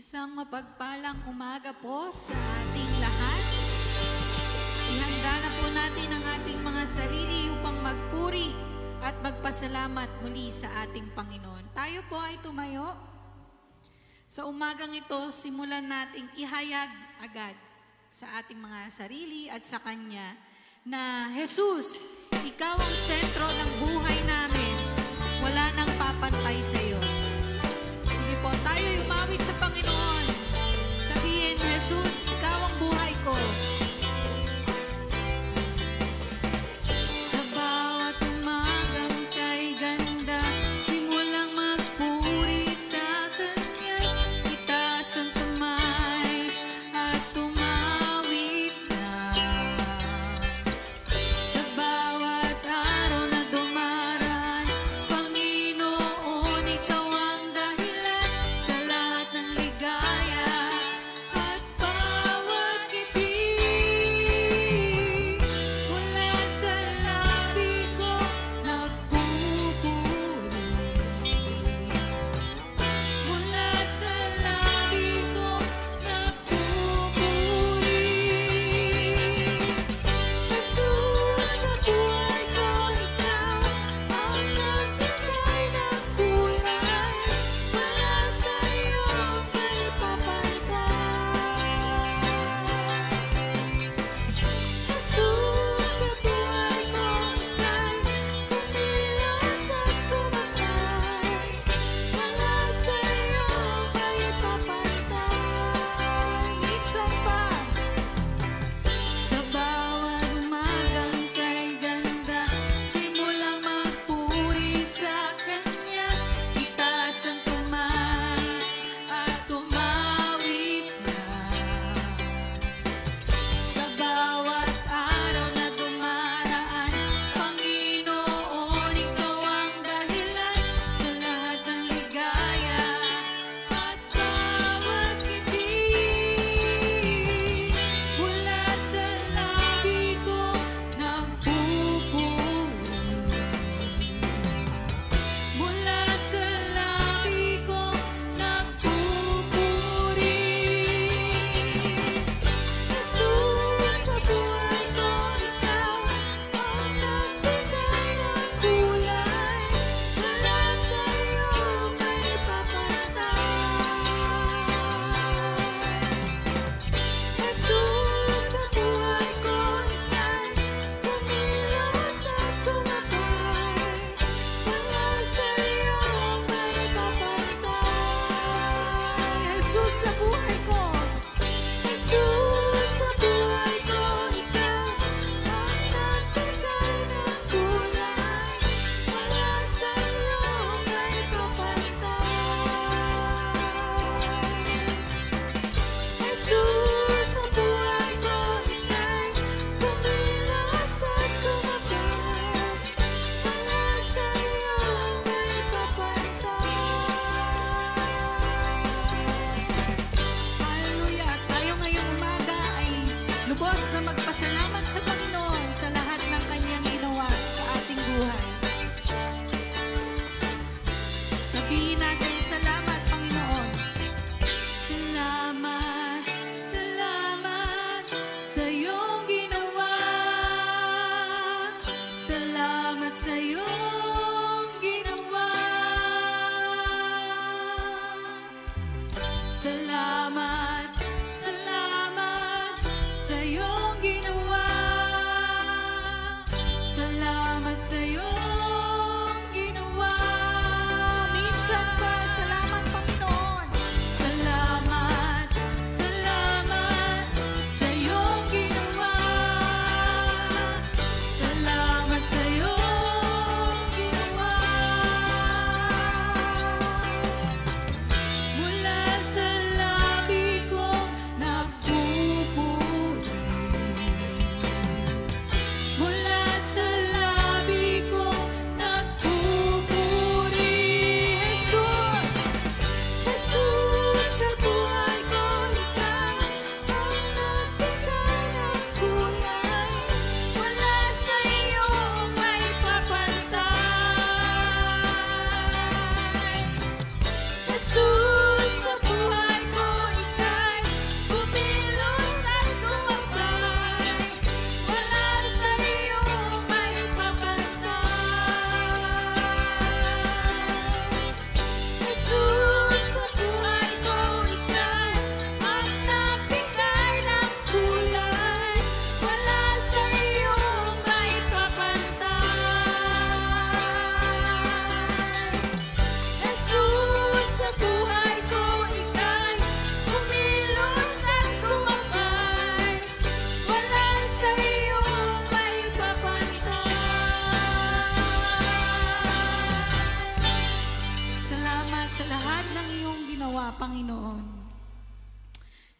Isang mapagpalang umaga po sa ating lahat. Ihanda na po natin ang ating mga sarili upang magpuri at magpasalamat muli sa ating Panginoon. Tayo po ay tumayo. Sa umagang ito, simulan nating ihayag agad sa ating mga sarili at sa Kanya na, Jesus, Ikaw ang sentro ng buhay namin. Wala nang papantay sa iyo. Sige po, tayo umawit sa Panginoon. Sabihin, Jesus, Ikaw ang buhay ko. Sa bawat umagang kay ganda, simulang magpuri sa Kanya. Itaas ang kamay at tumawid na. Sa bawat araw na dumaraan, Panginoon, Ikaw ang dahilan sa lahat ng ligaya at bawat ngiti. Mula sa labi ko nagpupuri. Mula sa labi ko nagpupuri. Jesus, sa buhay ko, Ikaw ang nagbigay ng kulay. Wala sa iyo may papantay. Jesus, sa buhay ko, Ika'y kumilos at kumakay. Wala sa iyo may papantay. Minsan pa, sa bawat umagang kay ganda, simulang magpuri sa Kanya. Itaas ang kamay at tumawid na. Sa bawat araw na dumaraan, Panginoon, Ikaw ang dahilan sa lahat ng ligaya at bawat ngiti. Mula sa labi ko nagpupuri. Mula sa labi ko nagpupuri. Jesus, sa buhay ko, Ikaw ang nagbigay ng kulay. Wala sa iyo may papantay. Jesus, sa buhay ko, Ika'y kumilos at kumakay. Wala sa iyo may papantay. Jesus, sa buhay ko. Jesus, sa buhay ko, Ikaw ang nagbigay ng kulay. Wala sa iyo may papantay. Jesus, sa buhay ko, Ika'y kumilos at kumakay. Wala sa iyo may papantay.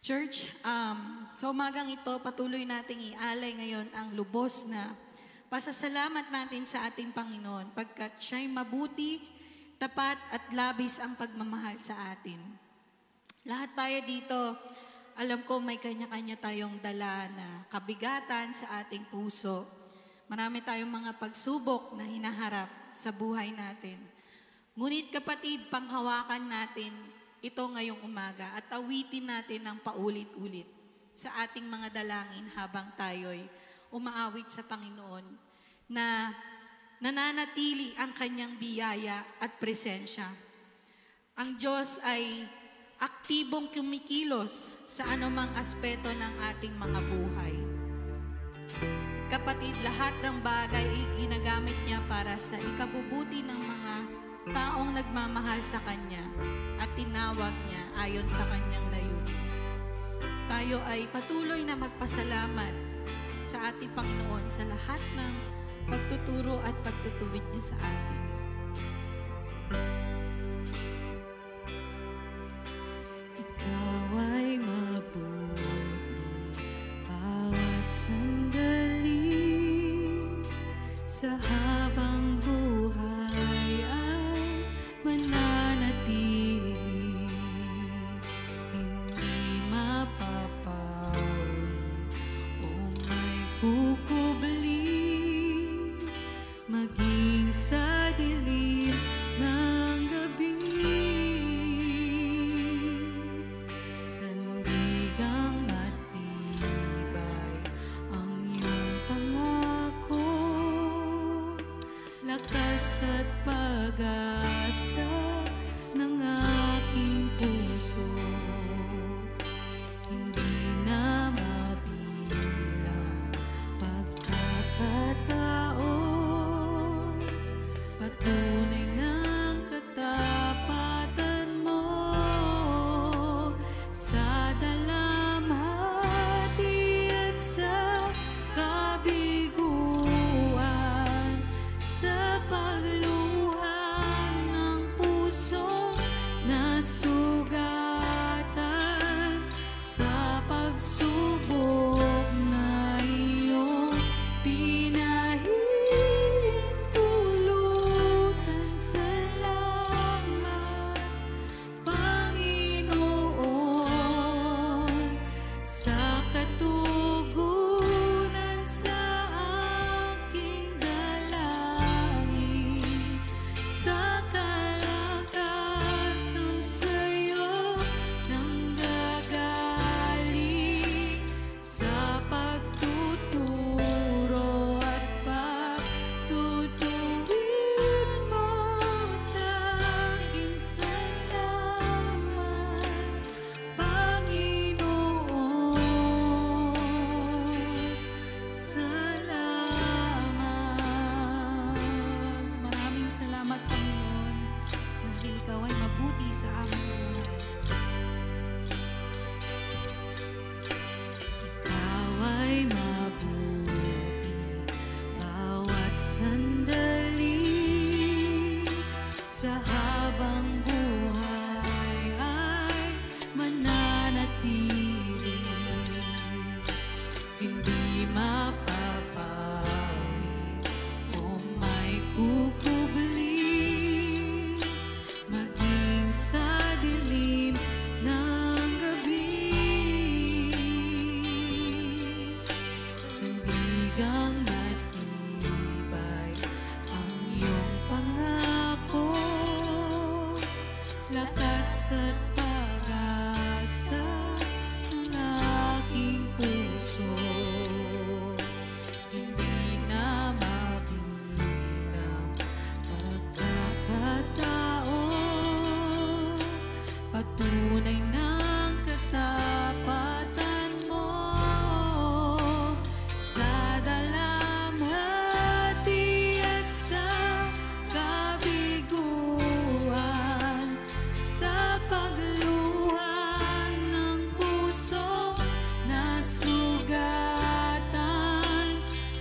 Church, sa umagang ito, patuloy nating ialay ngayon ang lubos na pasasalamat natin sa ating Panginoon pagkat siya'y mabuti, tapat at labis ang pagmamahal sa atin. Lahat tayo dito, alam ko may kanya-kanya tayong dala na kabigatan sa ating puso. Marami tayong mga pagsubok na hinaharap sa buhay natin. Ngunit kapatid, panghawakan natin ito ngayong umaga at awitin natin ng paulit-ulit sa ating mga dalangin habang tayo'y umaawit sa Panginoon na nananatili ang kanyang biyaya at presensya. Ang Diyos ay aktibong kumikilos sa anumang aspeto ng ating mga buhay. Kapatid, lahat ng bagay ay ginagamit niya para sa ikabubuti ng mga taong nagmamahal sa Kanya at tinawag niya ayon sa Kanyang layunin. Tayo ay patuloy na magpasalamat sa ating Panginoon sa lahat ng pagtuturo at pagtutuwid niya sa atin. Ikaw ay mabuti bawat sandali sa habang buhay ay mananatili, hindi mapapawi o may kukubli, maging sa dilim ng gabi. Sandigang matibay ang iyong pangako, lakas at pag-asa ng aking puso. Hindi na mabilang pagkakataon, patunay ng katapatan mo sa dalamhati at sa kabiguan, sa pagluhan ng pusong nasugatan, sa pagsubok na iyong pinahintulutan. Salamat, Panginoon, sa katugunan sa aking dalangin, sa kalakasan sa'yo nang gagaling, sa pagtuturo at pagtutuwid mo sa akin. Salamat, Panginoon, salamat. Maraming salamat, Panginoon, dahil ikaw ay mabuti sa aming buhay. Ikaw ay mabuti bawat sandali sa habang buhay ay mananatili, hindi mapapawi o may kukubli, maging sa dilim ng gabi. Sandigang matibay ang iyong pangako, lakas at pag-asa ng aking puso. Hindi na mabilang pagkakataon, patunay ng katapatan mo sa dalamhati at sa kabiguan, sa pagluhan ng pusong nasugatan,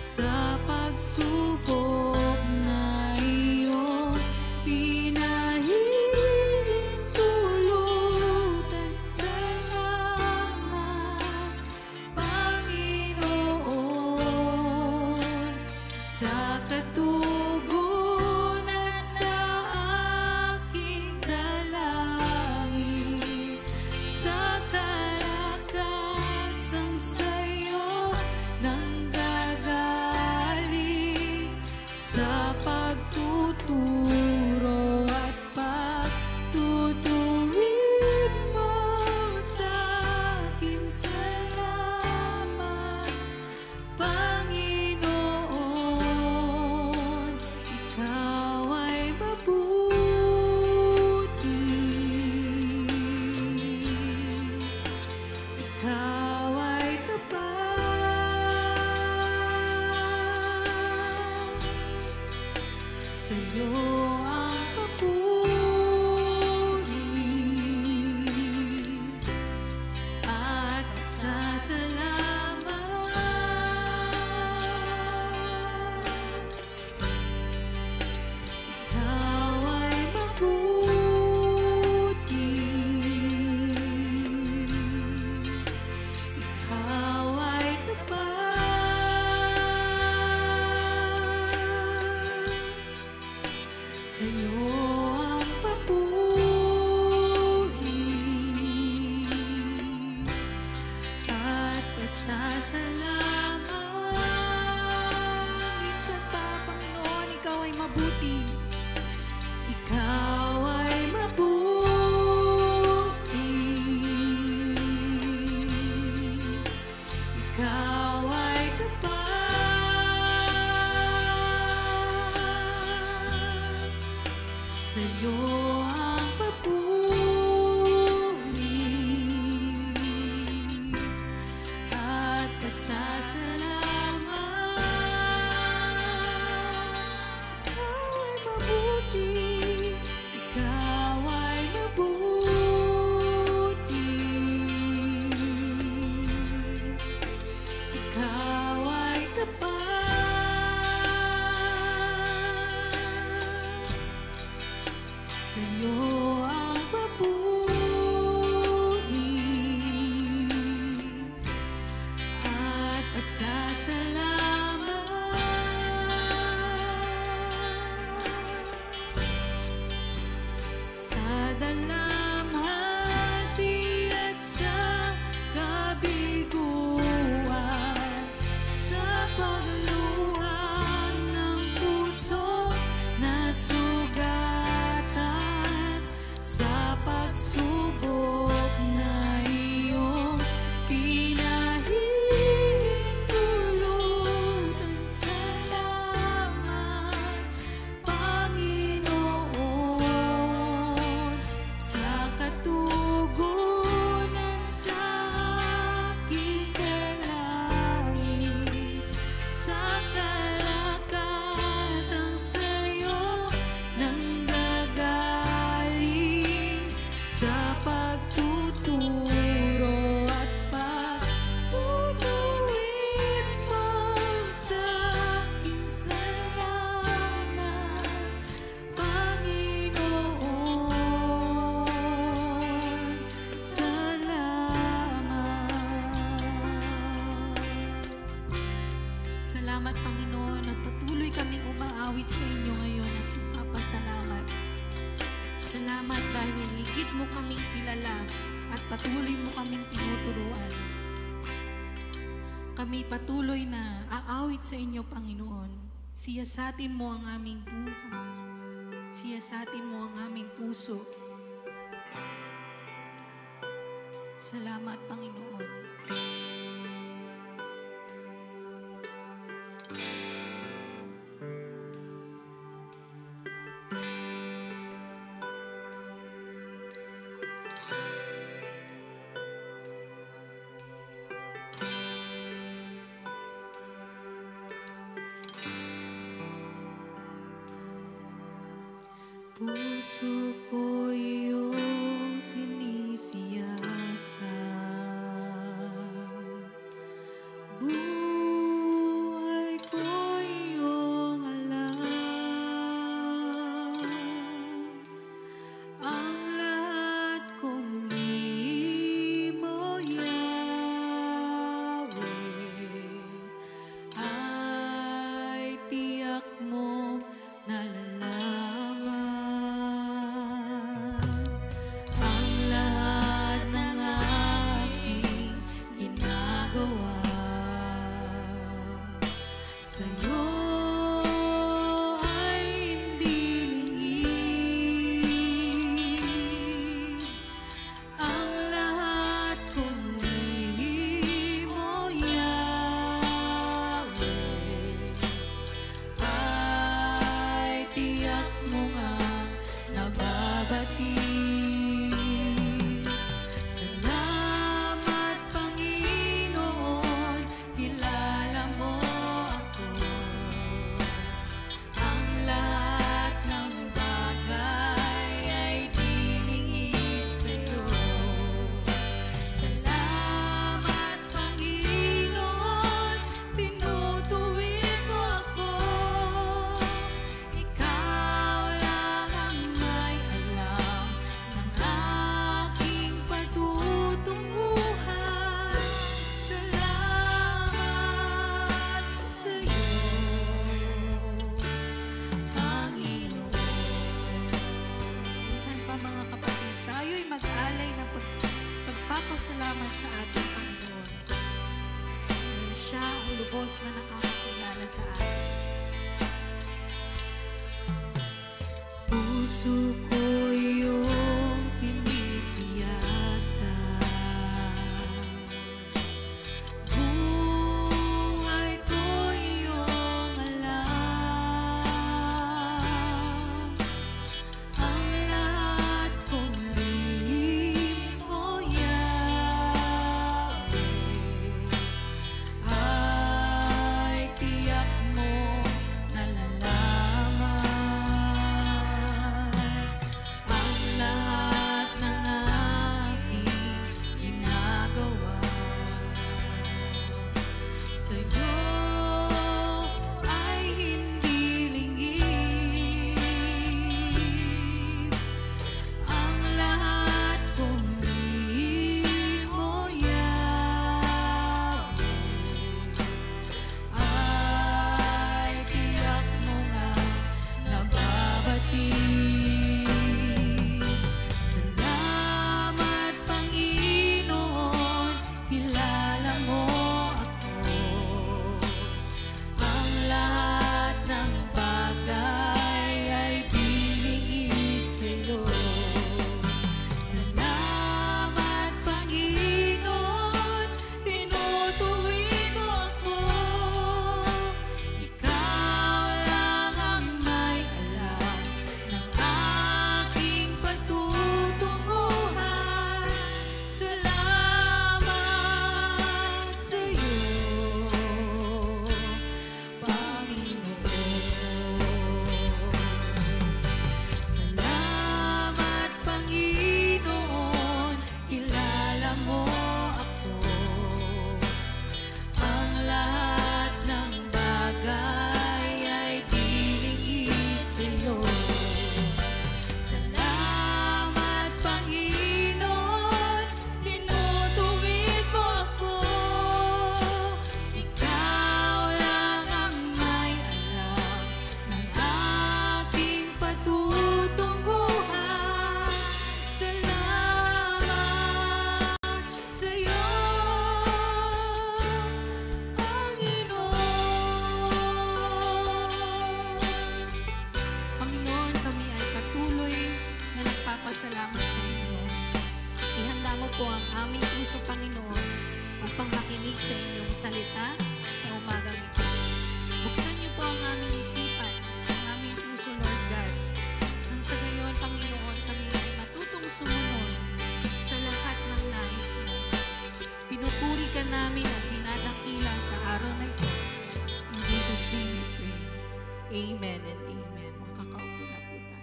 sa pagsubok na iyong pinahintulutan. Salamat, sa'yo ang papuri at pasasalamat. Ikaw ay mabuti, ikaw ay tapat, sa'yo ang papuri at pasasalamat. Minsan pa, Panginoon, ikaw ay mabuti. Ikaw ay mabuti, ikaw ay tapat, sa'yo ang papuri at pasasalamat. Ikaw ay mabuti, ikaw ay mabuti, ikaw ay tapat, sa'yo ang papuri at pasasalamat. Sa dalamhati at sa kabiguan, sa pagluhan ng puso na sugatan, sa pagsubok na iyong pinahintulutan. Salamat, Panginoon, sa katugunan sa aking dalangin, sa kalakasang sa'yo nanggagaling, sa pagtuturo at pagtutuwid mo sa akin. Salamat, Panginoon, salamat. Salamat, Panginoon, at patuloy kaming umaawit sa inyo ngayon at papasalamat. Salamat dahil higit mo kaming kilala at patuloy mo kaming tinuturuan. Kami patuloy na aawit sa inyo, Panginoon. Siyasatin mo ang aming buhay. Siyasatin mo ang aming puso. Salamat, Panginoon. Puso ko iyong sinisiyasat, buhay ko iyong alam, ang lahat kong imo, Yahweh, ay tiyak mong nalalaman. nagpapasalamat sa ating Panginoon. Siya ang lubos na nakakakilala sa atin. Puso ko iyong sinisiyasa. Buhay ko iyong alam. Ang lahat kong lihim, O Yahweh, ay tiyak mo nalalaman. Ang lahat ng aking ginagawa sa'yo ay hindi lingid. Ang lahat kong lihim, O Yahweh, ay tiyak mo nga nababatid. Salamat, Panginoon, kilala mo ako. Ang lahat ng bagay ay dilingid sa'yo. Salamat, Panginoon, tinutuwid mo ako. Ikaw lang ang may alam ng aking patutunguhan. Salamat sa'yo, Panginoon. Salamat, Panginoon, kilala mo ako. Ang lahat ng bagay ay dilingid sa'yo. Salamat, Panginoon, tinutuwid mo ako. Ikaw lang ang may alam ng aking patutunguhan. Salamat sa'yo, Panginoon. Panginoon, kami ay patuloy na nagpapasalamat sa inyo. Ihanda mo po ang aming puso, Panginoon, upang makinig sa inyong salita sa umagang ito. Buksan niyo po ang aming isipan, ang aming puso, Lord God. Nang sa gayon, Panginoon, kami ay matutong sumunod sa lahat ng nais mo. Pinupuri ka namin at dinadakila sa araw na ito. In Jesus' name we pray. Amen and amen. Makakaupo na po tayo.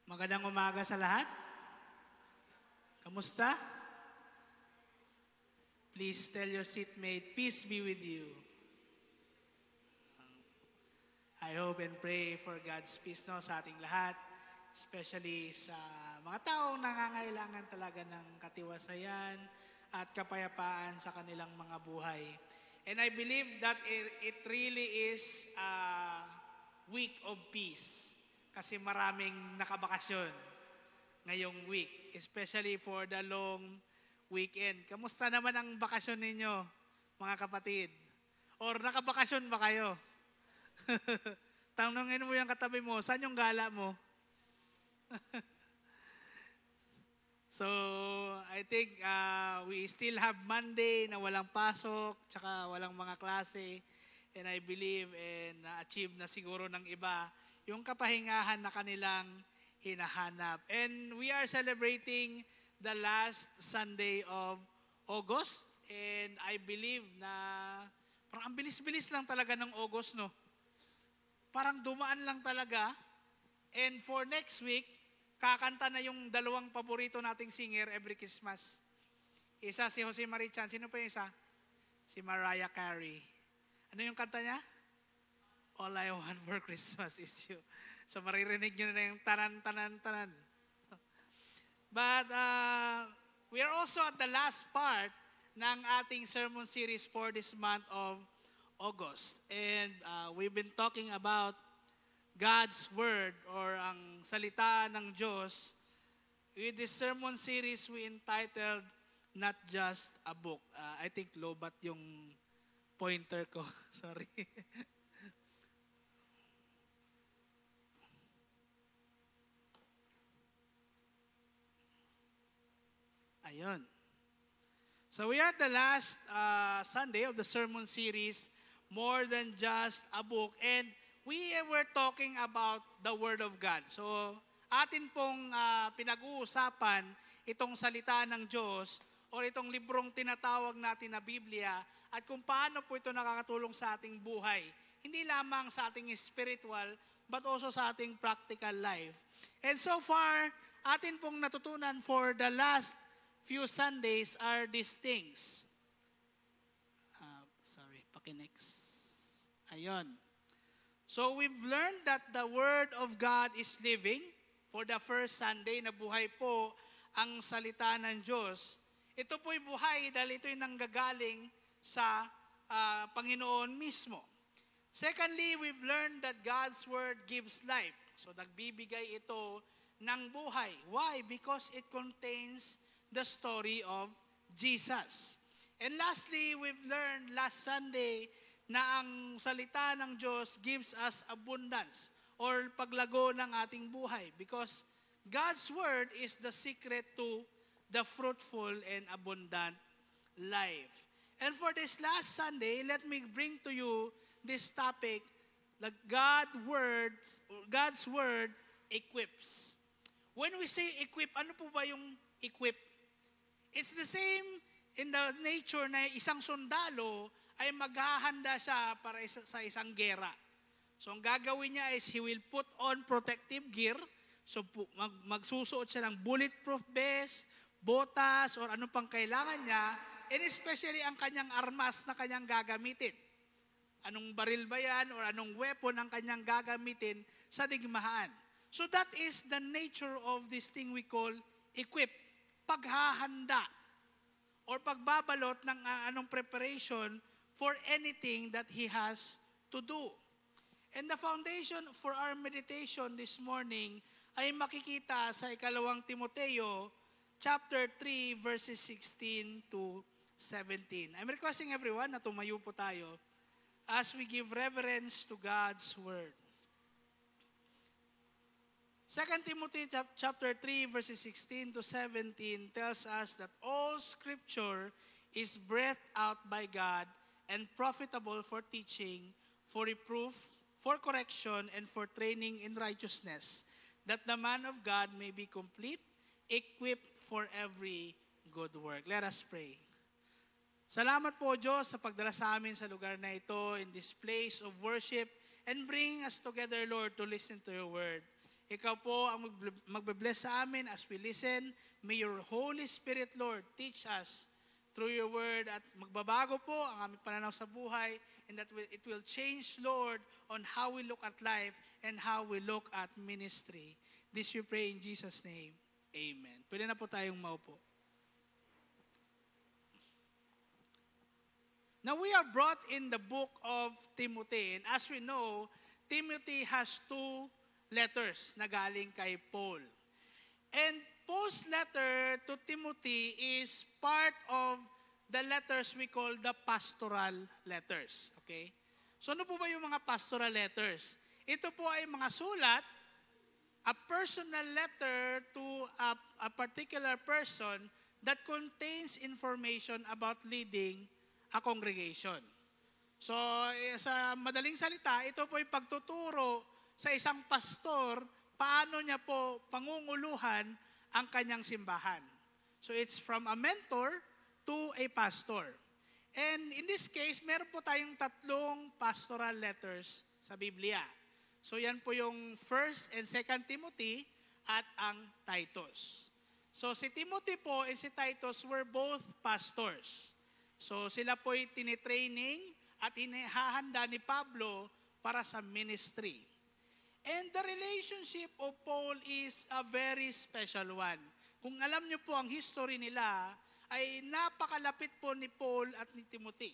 Magandang umaga sa lahat. Kamusta? Please tell your seatmate, peace be with you. I hope and pray for God's peace sa ating lahat, especially sa mga taong nangangailangan talaga ng katiwasayan at kapayapaan sa kanilang mga buhay. And I believe that it really is a week of peace. Kasi maraming nakabakasyon ngayong week, especially for the long weekend. Kamusta naman ang bakasyon ninyo, mga kapatid? Or nakabakasyon ba kayo? Tanungin mo yung katabi mo, saan yung gala mo? So, I think we still have Monday na walang pasok, tsaka walang mga klase. And I believe and na-achieve na siguro ng iba yung kapahingahan na kanilang hinahanap. And we are celebrating the last Sunday of August. And I believe na parang ang bilis-bilis lang talaga ng August, no? Parang dumaan lang talaga. And for next week, kakanta na yung dalawang paborito nating singer every Christmas. Isa si Jose Marichan. Sino pa yung isa? Si Mariah Carey. Ano yung kanta niya? All I Want for Christmas is You. So maririnig nyo na yung tanan. But we are also at the last part ng ating sermon series for this month of August. And we've been talking about God's Word or ang salita ng Diyos. With this sermon series we entitled Not Just a Book. I think lobat yung pointer ko. Sorry. Ayun. So we are at the last Sunday of the sermon series, More Than Just a Book. And we were talking about the Word of God. So atin pong pinag-uusapan itong salita ng Diyos o itong librong tinatawag natin na Biblia at kung paano po ito nakakatulong sa ating buhay. Hindi lamang sa ating spiritual but also sa ating practical life. And so far, atin pong natutunan for the last few Sundays are these things. Next. Ayun. So we've learned that the Word of God is living. For the first Sunday na buhay po ang salita ng Diyos. Ito po'y buhay dahil ito'y nanggagaling sa Panginoon mismo. Secondly, we've learned that God's Word gives life. So nagbibigay ito ng buhay. Why? Because it contains the story of Jesus. And lastly, we've learned last Sunday na ang salita ng Diyos gives us abundance or paglago ng ating buhay because God's Word is the secret to the fruitful and abundant life. And for this last Sunday, let me bring to you this topic that God's Word equips. When we say equip, ano po ba yung equip? It's the same in the nature na isang sundalo ay maghahanda siya para sa isang gera. So ang gagawin niya is he will put on protective gear. So magsusuot siya ng bulletproof vest, botas, or ano pang kailangan niya. And especially ang kanyang armas na kanyang gagamitin. Anong baril ba yan or anong weapon ang kanyang gagamitin sa digmaan. So that is the nature of this thing we call equip. Paghahanda or pagbabalot ng anong preparation for anything that he has to do. And the foundation for our meditation this morning ay makikita sa 2 Timoteo chapter 3 verses 16 to 17. I'm requesting everyone na tumayo po tayo as we give reverence to God's Word. 2 Timothy chapter 3 verses 16 to 17 tells us that all Scripture is breathed out by God and profitable for teaching, for reproof, for correction, and for training in righteousness, that the man of God may be complete, equipped for every good work. Let us pray. Salamat po, Diyos, sa pagdala sa amin sa lugar na ito, in this place of worship, and bring us together, Lord, to listen to your word. Ikaw po ang magbe-bless sa amin as we listen. May your Holy Spirit, Lord, teach us through your word at magbabago po ang aming pananaw sa buhay and that it will change, Lord, on how we look at life and how we look at ministry. This we pray in Jesus' name. Amen. Pwede na po tayong maupo. Now we are brought in the book of Timothy. And as we know, Timothy has two letters na galing kay Paul. And Paul's letter to Timothy is part of the letters we call the pastoral letters. Okay? So ano po ba yung mga pastoral letters? Ito po ay mga sulat, a personal letter to a particular person that contains information about leading a congregation. So sa madaling salita, ito po ay pagtuturo sa isang pastor, paano niya po pangunguluhan ang kanyang simbahan. So it's from a mentor to a pastor. And in this case, meron po tayong 3 pastoral letters sa Biblia. So yan po yung 1st and 2nd Timothy at ang Titus. So si Timothy po and si Titus were both pastors. So sila po'y tinitraining at inihahanda ni Pablo para sa ministry. And the relationship of Paul is a very special one. Kung alam niyo po ang history nila, ay napakalapit po ni Paul at ni Timothy.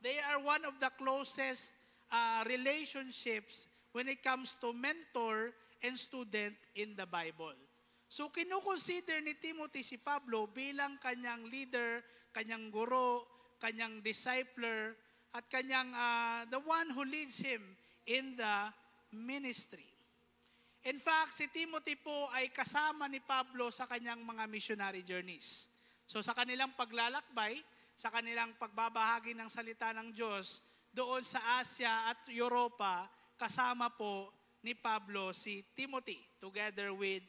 They are one of the closest relationships when it comes to mentor and student in the Bible. So kinukonsider ni Timothy si Pablo bilang kanyang leader, kanyang guro, kanyang discipler, at kanyang the one who leads him in the ministry. In fact, si Timothy po ay kasama ni Pablo sa kanyang mga missionary journeys. So sa kanilang paglalakbay, sa kanilang pagbabahagi ng salita ng Diyos, doon sa Asia at Europa, kasama po ni Pablo si Timothy together with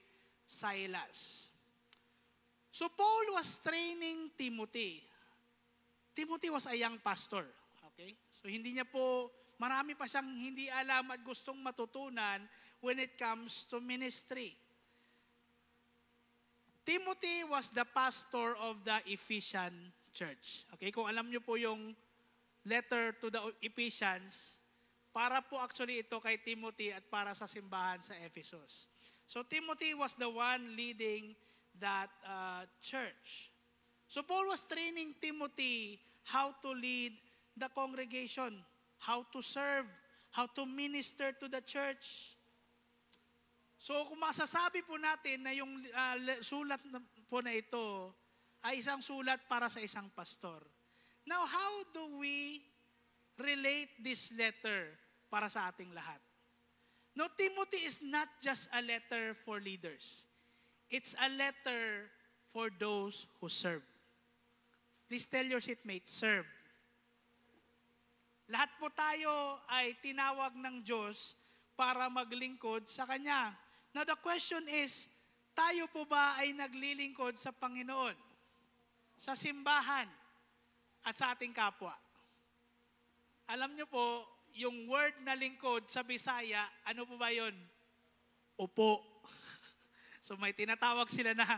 Silas. So Paul was training Timothy. Timothy was a young pastor. Okay? So hindi niya po, marami pa siyang hindi alam at gustong matutunan when it comes to ministry. Timothy was the pastor of the Ephesian church. Okay, kung alam niyo po yung letter to the Ephesians, para po actually ito kay Timothy at para sa simbahan sa Ephesus. So Timothy was the one leading that church. So Paul was training Timothy how to lead the congregation, how to serve, how to minister to the church. So kung masasabi po natin na yung sulat po na ito ay isang sulat para sa isang pastor. Now, how do we relate this letter para sa ating lahat? No, Timothy is not just a letter for leaders. It's a letter for those who serve. Please tell your seatmate, serve. Lahat po tayo ay tinawag ng Diyos para maglingkod sa Kanya. Now the question is, tayo po ba ay naglilingkod sa Panginoon, sa simbahan, at sa ating kapwa? Alam niyo po, yung word na lingkod sa Bisaya, ano po ba yun? Upo. So may tinatawag sila na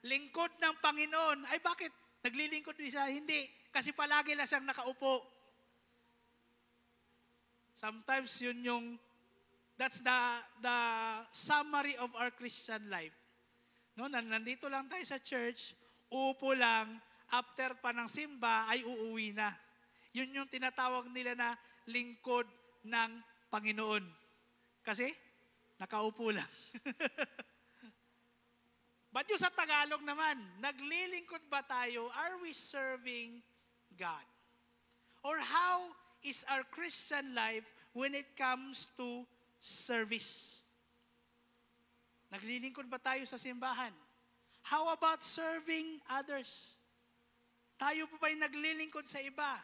lingkod ng Panginoon. Ay bakit? Naglilingkod din siya? Hindi. Kasi palagi lang siyang nakaupo. Sometimes yun yung that's the summary of our Christian life. No, nandito lang tayo sa church, upo lang, after pa ng simba ay uuwi na. Yun yung tinatawag nila na lingkod ng Panginoon. Kasi nakaupo lang. But yung sa Tagalog naman, naglilingkod ba tayo? Are we serving God? Or how is our Christian life when it comes to service? Naglilingkod ba tayo sa simbahan? How about serving others? Tayo po ba'y naglilingkod sa iba?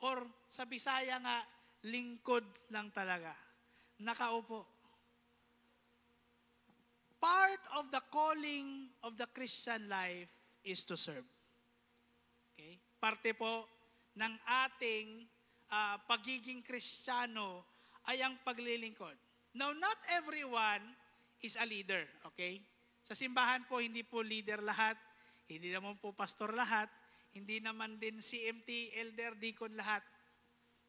Or sa Bisaya nga, lingkod lang talaga. Nakaupo. Part of the calling of the Christian life is to serve. Okay? Parte po ng ating pagiging Kristiyano ay ang paglilingkod. Now, not everyone is a leader, okay? Sa simbahan po, hindi po leader lahat, hindi naman po pastor lahat, hindi naman din CMT, elder, deacon lahat.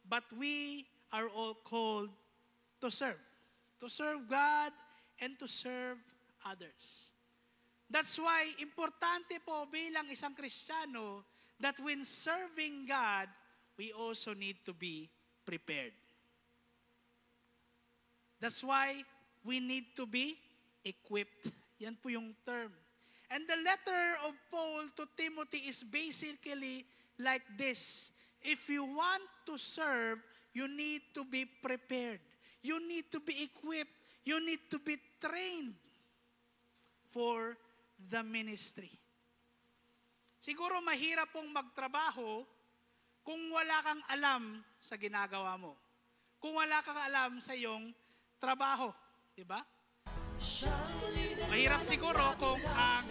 But we are all called to serve God and to serve others. That's why, importante po bilang isang Kristiyano that when serving God, we also need to be prepared. That's why we need to be equipped. Yan po yung term. And the letter of Paul to Timothy is basically like this. If you want to serve, you need to be prepared. You need to be equipped. You need to be trained for the ministry. Siguro mahirap pong magtrabaho kung wala kang alam sa ginagawa mo. Kung wala kang alam sa iyong trabaho. Diba? Surely Mahirap siguro kung ang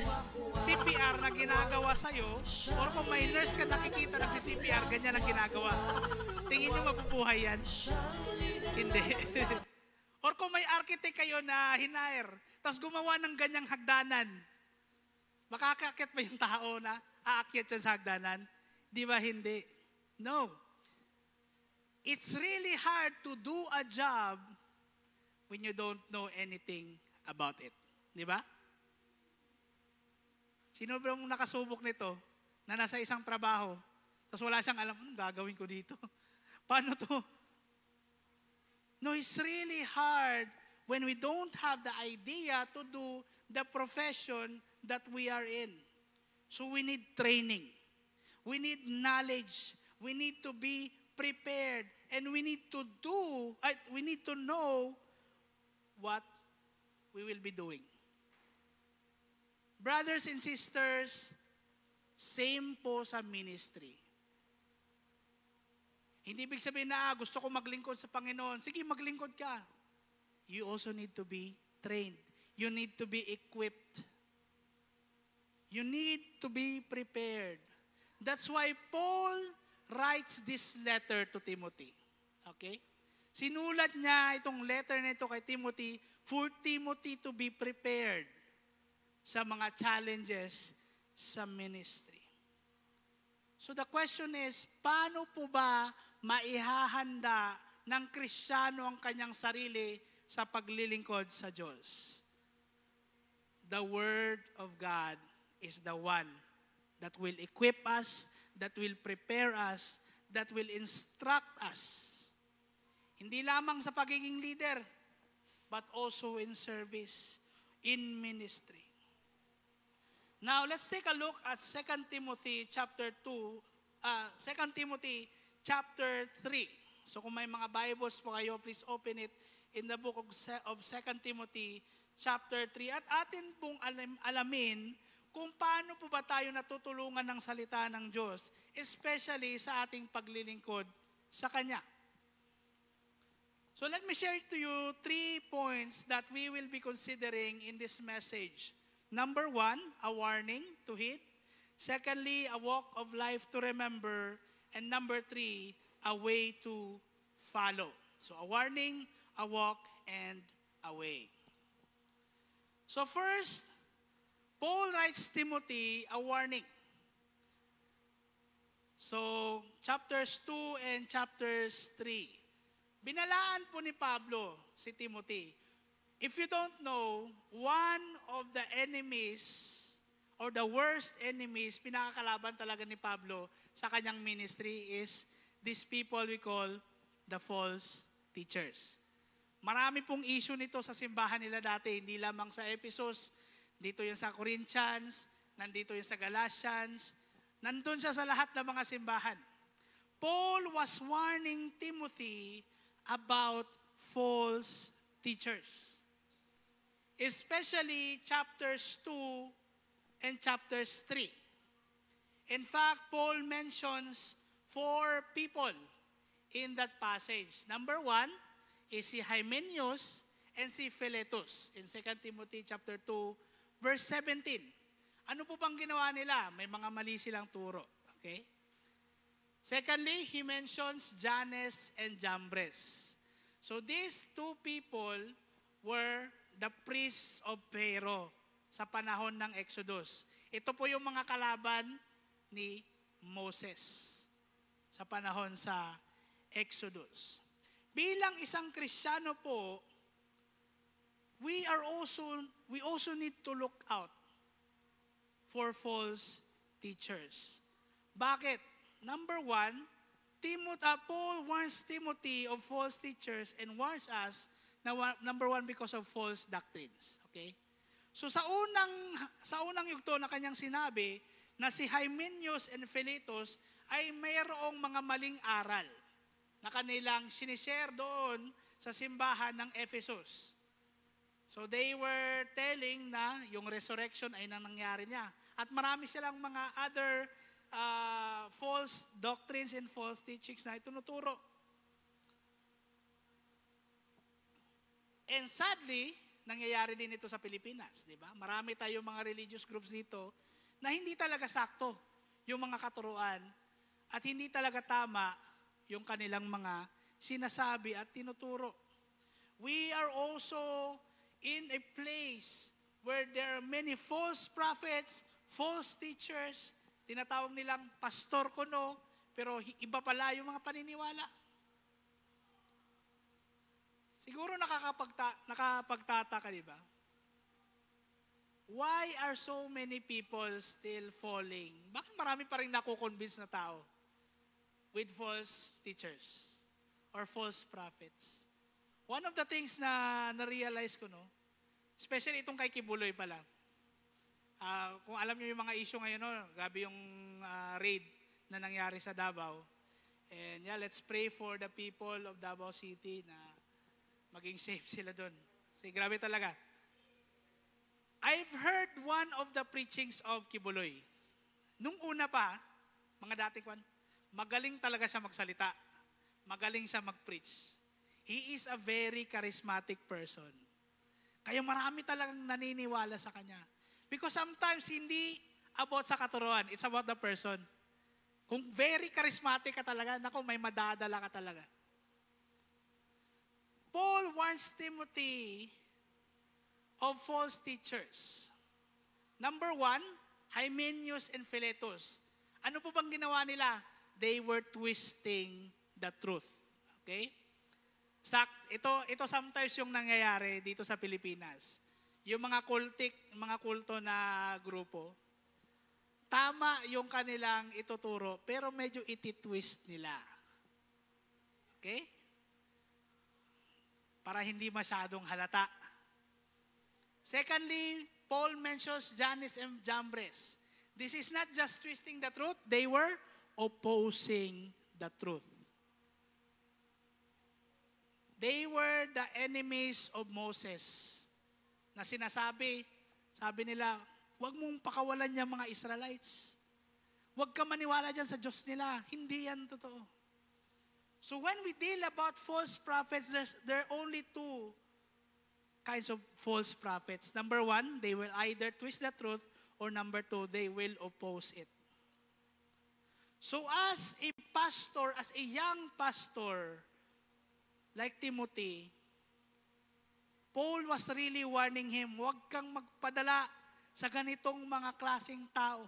CPR na ginagawa sa'yo, or kung may nurse ka nakikita nagsi-CPR, ganyan ang ginagawa. Tingin nyo mabubuhay yan? Hindi. Or kung may architect kayo na hinair, tapos gumawa ng ganyang hagdanan, makakakit ba yung tao na aakyat siya sa hagdanan? Di ba hindi? No. It's really hard to do a job when you don't know anything about it. Di ba? Sino ba yung nakasubok nito na nasa isang trabaho, tapos wala siyang alam, anong gagawin ko dito? Paano to? No, it's really hard when we don't have the idea to do the profession that we are in. So we need training. We need knowledge. We need to be prepared. And we need to know what we will be doing. Brothers and sisters, same po sa ministry. Hindi ibig sabihin na, gusto ko maglingkod sa Panginoon. Sige, maglingkod ka. You also need to be trained. You need to be equipped. You need to be prepared. That's why Paul writes this letter to Timothy. Okay? Sinulat niya itong letter na ito kay Timothy for Timothy to be prepared sa mga challenges sa ministry. So the question is, paano po ba maihahanda ng Kristiyano ang kanyang sarili sa paglilingkod sa Diyos? The Word of God is the one that will equip us, that will prepare us, that will instruct us. Hindi lamang sa pagiging leader, but also in service, in ministry. Now, let's take a look at 2 Timothy chapter 3. So kung may mga Bibles po kayo, please open it in the book of 2 Timothy chapter 3. At atin pong alamin kung paano po ba tayo natutulungan ng salita ng Diyos, especially sa ating paglilingkod sa Kanya. So let me share to you 3 points that we will be considering in this message. Number 1, a warning to heed. Secondly, a walk of life to remember. And number 3, a way to follow. So a warning, a walk, and a way. So first, Paul writes Timothy a warning. So chapters 2 and chapters 3. Binalaan po ni Pablo si Timothy. If you don't know, one of the enemies or the worst enemies, pinakakalaban talaga ni Pablo sa kanyang ministry is these people we call the false teachers. Marami pong issue nito sa simbahan nila dati, hindi lamang sa Ephesus, dito yung sa Corinthians, nandito yung sa Galatians, nandun siya sa lahat ng mga simbahan. Paul was warning Timothy about false teachers. Especially chapters 2 and chapters 3. In fact, Paul mentions 4 people in that passage. Number 1 is si Hymenaeus and si Philetus in 2 Timothy chapter 2, verse 17. Ano po bang ginawa nila? May mga mali silang turo. Okay? Secondly, he mentions Jannes and Jambres. So these 2 people were the priests of Pharaoh sa panahon ng Exodus. Ito po yung mga kalaban ni Moses sa panahon sa Exodus. Bilang isang Kristiyano po, we also need to look out for false teachers. Bakit? Number 1, Paul warns Timothy of false teachers and warns us number 1 because of false doctrines. Okay? So sa unang yugto na kanyang sinabi na si Hymenaeus and Philetus ay mayroong mga maling aral na kanilang sinishare doon sa simbahan ng Ephesus. So they were telling na yung resurrection ay nangyari niya. At marami silang mga other false doctrines and false teachings na itunuturo. And sadly, nangyayari din ito sa Pilipinas, di ba? Marami tayong mga religious groups dito na hindi talaga sakto yung mga katuruan at hindi talaga tama yung kanilang mga sinasabi at tinuturo. We are also in a place where there are many false prophets, false teachers, tinatawag nilang pastor kuno, pero iba pala yung mga paniniwala. Siguro nakapagtataka, di ba? Why are so many people still falling? Bakit marami pa rin nakukonvince na tao with false teachers or false prophets? One of the things na na-realize ko, no, especially itong kay Kibuloy pala. Kung alam niyo yung mga issue ngayon, no, grabe yung raid na nangyari sa Davao. And yeah, let's pray for the people of Davao City na maging safe sila doon. Kasi grabe talaga. I've heard one of the preachings of Kibuloy. Nung una pa, mga dating kwan, magaling talaga siya magsalita. Magaling siya mag-preach. He is a very charismatic person. Kaya marami talagang naniniwala sa kanya. Because sometimes hindi about sa katuruan, it's about the person. Kung very charismatic ka talaga, naku, may madadala ka talaga. Paul warns Timothy of false teachers. Number 1, Hymenaeus and Philetus. Ano po bang ginawa nila? They were twisting the truth. Okay? Ito sometimes yung nangyayari dito sa Pilipinas. Yung mga mga kulto na grupo, tama yung kanilang ituturo, pero medyo ititwist nila. Okay? Para hindi masyadong halata. Secondly, Paul mentions Jannes and Jambres. This is not just twisting the truth, they were opposing the truth. They were the enemies of Moses. Na sinasabi, sabi nila, huwag mong pakawalan niya mga Israelites. Huwag ka maniwala dyan sa Diyos nila. Hindi yan totoo. So when we deal about false prophets, there are only two kinds of false prophets. Number 1, they will either twist the truth, or number 2, they will oppose it. So as a pastor, as a young pastor, like Timothy, Paul was really warning him, huwag kang magpadala sa ganitong mga klaseng tao.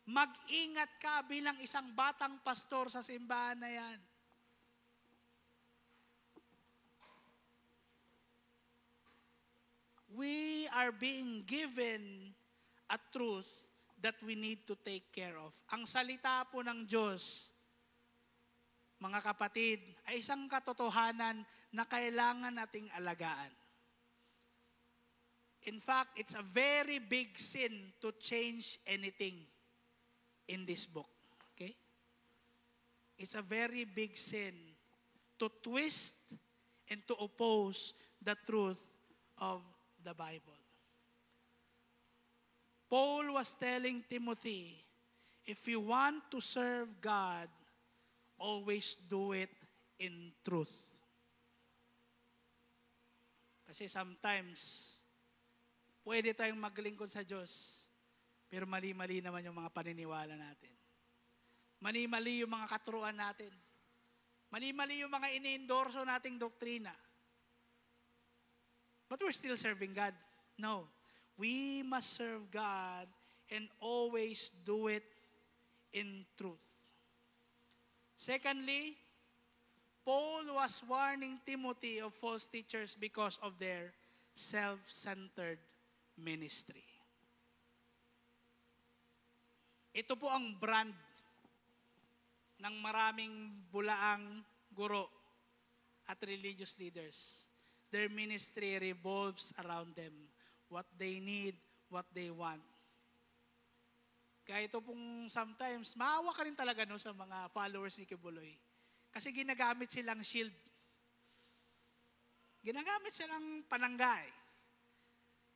Mag-ingat ka bilang isang batang pastor sa simbahan na yan. We are being given a truth that we need to take care of. Ang salita po ng Diyos, mga kapatid, ay isang katotohanan na kailangan nating alagaan. In fact, it's a very big sin to change anything in this book. Okay? It's a very big sin to twist and to oppose the truth of the Bible. Paul was telling Timothy, if you want to serve God, always do it in truth. Kasi sometimes, pwede tayong maglingkod sa Diyos, pero mali-mali naman yung mga paniniwala natin. Mali-mali yung mga katuruan natin. Mali-mali yung mga ini-endorso nating doktrina. But we're still serving God. No. We must serve God and always do it in truth. Secondly, Paul was warning Timothy of false teachers because of their self-centered ministry. Ito po ang brand ng maraming bulaang guro at religious leaders. Their ministry revolves around them. What they need, what they want. Kaya ito pong sometimes, maawa ka rin talaga no, sa mga followers ni Kibuloy. Kasi ginagamit silang shield. Ginagamit silang pananggay.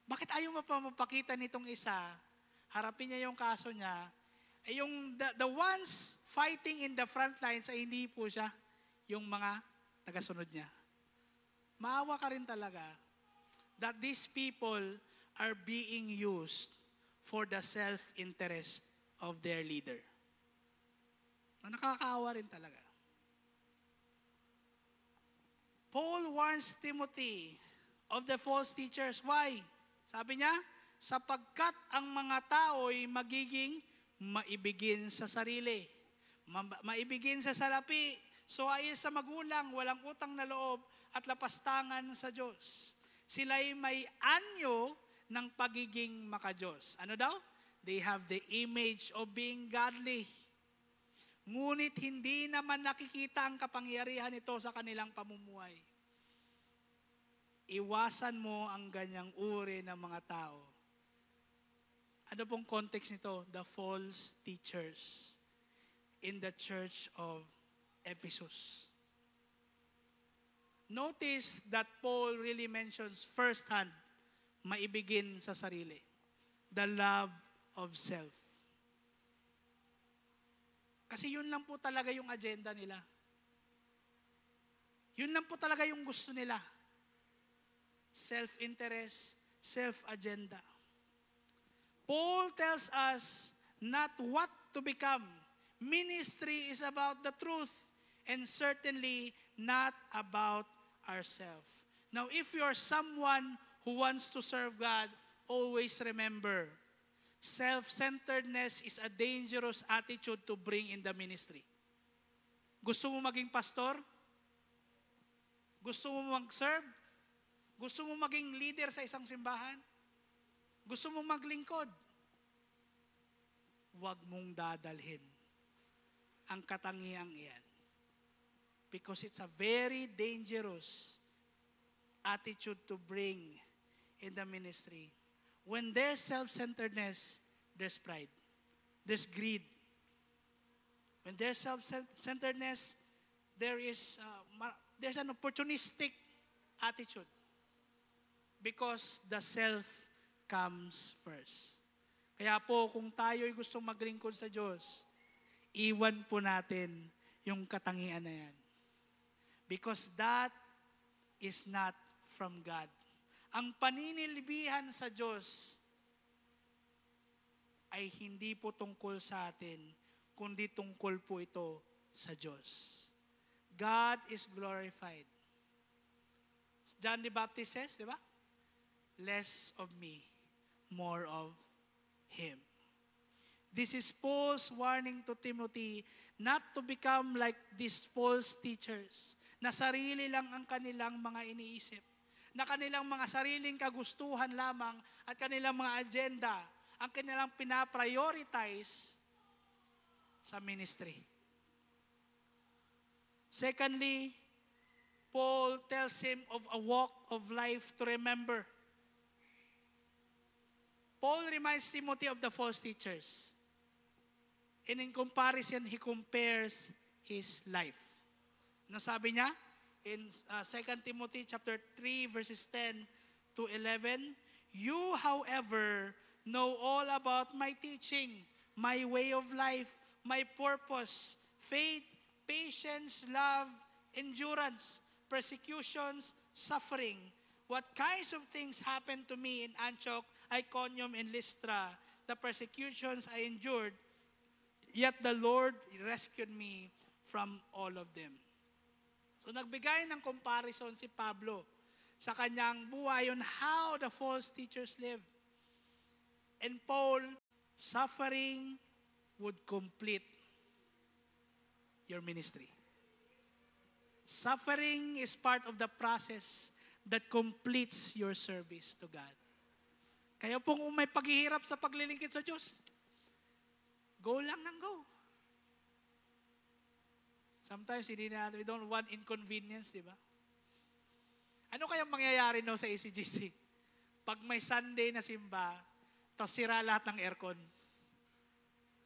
Bakit ayaw mapapakita nitong isa, harapin niya yung kaso niya, ay yung the ones fighting in the front lines ay hindi po siya yung mga tagasunod niya. Maawa ka rin talaga. that these people are being used for the self-interest of their leader. Nakakaawa rin talaga. Paul warns Timothy of the false teachers. Why? Sabi niya, sapagkat ang mga tao'y magiging maibigin sa sarili, maibigin sa salapi, suwail sa magulang, walang utang na loob, at lapastangan sa Diyos. Sila'y may anyo ng pagiging makadiyos. Ano daw? They have the image of being godly. Ngunit hindi naman nakikita ang kapangyarihan nito sa kanilang pamumuhay. Iwasan mo ang ganyang uri ng mga tao. Ano pong context nito? The false teachers in the church of Ephesus. Notice that Paul really mentions firsthand, maibigin sa sarili. The love of self. Kasi yun lang po talaga yung agenda nila. Yun lang po talaga yung gusto nila. Self-interest, self-agenda. Paul tells us not what to become. Ministry is about the truth and certainly not about ourselves. Now, if you're someone who wants to serve God, always remember, self-centeredness is a dangerous attitude to bring in the ministry. Gusto mo maging pastor? Gusto mo mag-serve? Gusto mo maging leader sa isang simbahan? Gusto mo maglingkod? Huwag mong dadalhin ang katangiang iyan. Because it's a very dangerous attitude to bring in the ministry. When there's self-centeredness, there's pride. There's greed. When there's self-centeredness, there's an opportunistic attitude. Because the self comes first. Kaya po, kung tayo'y gustong maglingkod sa Diyos, iwan po natin yung katangian na yan. Because that is not from God. Ang paninilbihan sa Diyos ay hindi po tungkol sa atin, kundi tungkol po ito sa Diyos. God is glorified. John the Baptist says, di ba? Less of me, more of Him. This is Paul's warning to Timothy not to become like these false teachers, na sarili lang ang kanilang mga iniisip, na kanilang mga sariling kagustuhan lamang at kanilang mga agenda ang kanilang pinaprioritize sa ministry. Secondly, Paul tells him of a walk of life to remember. Paul reminds Timothy of the false teachers. And in comparison, he compares his life. Ano sabi niya? In 2 Timothy chapter 3 verses 10 to 11, you, however, know all about my teaching, my way of life, my purpose, faith, patience, love, endurance, persecutions, suffering. What kinds of things happened to me in Antioch, Iconium, and Lystra, the persecutions I endured, yet the Lord rescued me from all of them. So nagbigay ng comparison si Pablo sa kanyang buhay on how the false teachers live. And Paul, suffering would complete your ministry. Suffering is part of the process that completes your service to God. Kaya po kung may paghihirap sa paglilingkod sa Diyos, go lang ng go. Sometimes we don't want inconvenience, di ba? Ano kayang mangyayari no sa ACGC? Pag may Sunday na simba, tapos sira lahat ng aircon.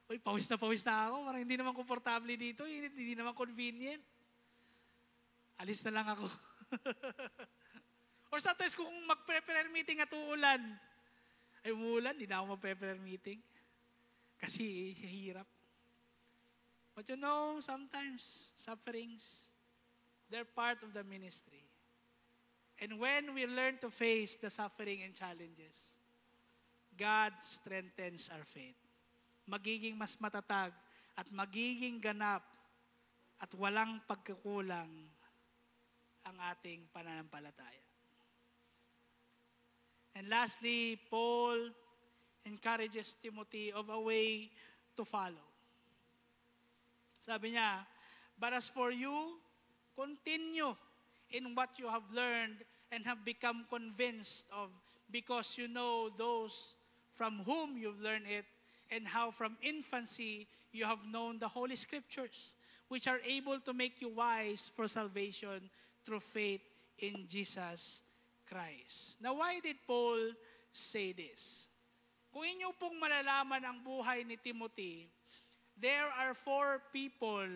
Uy, pawis na ako. Parang hindi naman komportable dito. Hindi naman convenient. Alis na lang ako. Or sometimes kung mag-prepare meeting at uulan, ay umulan, hindi na ako mag-prepare meeting. Kasi hirap. But you know, sometimes sufferings, they're part of the ministry. And when we learn to face the suffering and challenges, God strengthens our faith. Magiging mas matatag at magiging ganap at walang pagkukulang ang ating pananampalataya. And lastly, Paul encourages Timothy of a way to follow. Sabi niya, but as for you, continue in what you have learned and have become convinced of, because you know those from whom you've learned it, and how from infancy you have known the Holy Scriptures, which are able to make you wise for salvation through faith in Jesus Christ. Now, why did Paul say this? Kung inyo pong malalaman ang buhay ni Timothy, there are 4 people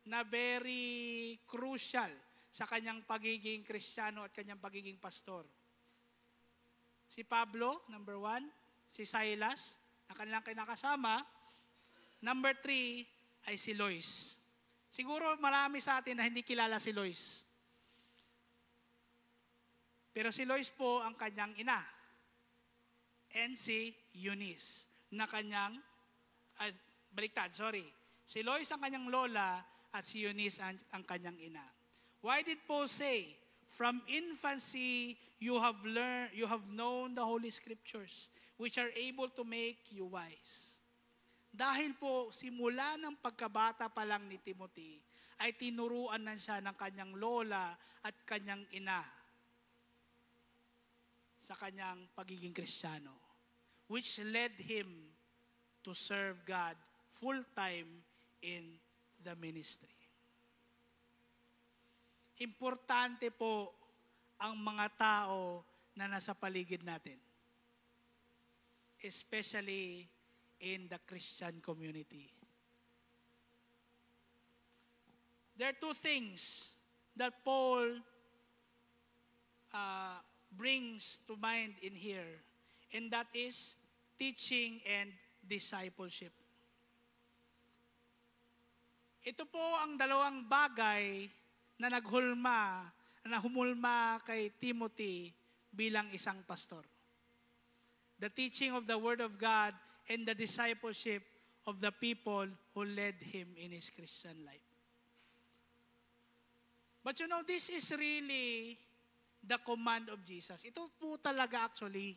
na very crucial sa kanyang pagiging Kristiyano at kanyang pagiging pastor. Si Pablo, number 1. Si Silas, na kanilang kinakasama. Number 3 ay si Lois. Siguro marami sa atin na hindi kilala si Lois. Pero si Lois po ang kanyang ina. And si Eunice na kanyang, Si Lois ang kanyang lola at si Eunice ang kanyang ina. Why did Paul say, from infancy you have known the Holy Scriptures, which are able to make you wise? Dahil po, simula ng pagkabata pa lang ni Timothy, ay tinuruan na siya ng kanyang lola at kanyang ina sa kanyang pagiging Kristiyano, which led him to serve God full-time in the ministry. Importante po ang mga tao na nasa paligid natin, especially in the Christian community. There are 2 things that Paul brings to mind in here, and that is teaching and discipleship. Ito po ang 2 bagay na humulma kay Timothy bilang isang pastor. The teaching of the Word of God and the discipleship of the people who led him in his Christian life. But you know, this is really the command of Jesus. Ito po talaga actually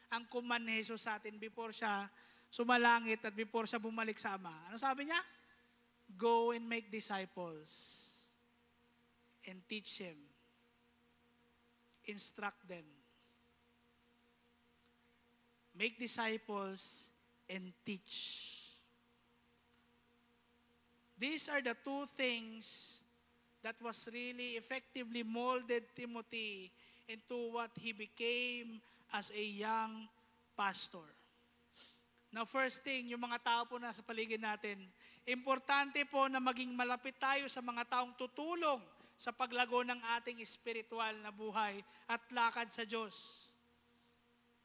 ang command ni Jesus sa atin before siya sumalangit at before siya bumalik sa Ama. Ano sabi niya? Go and make disciples and teach them. Instruct them. Make disciples and teach. These are the 2 things that was really effectively molded Timothy into what he became as a young pastor. Now, first thing, yung mga tao po na sa paligid natin, importante po na maging malapit tayo sa mga taong tutulong sa paglago ng ating espiritual na buhay at lakad sa Diyos.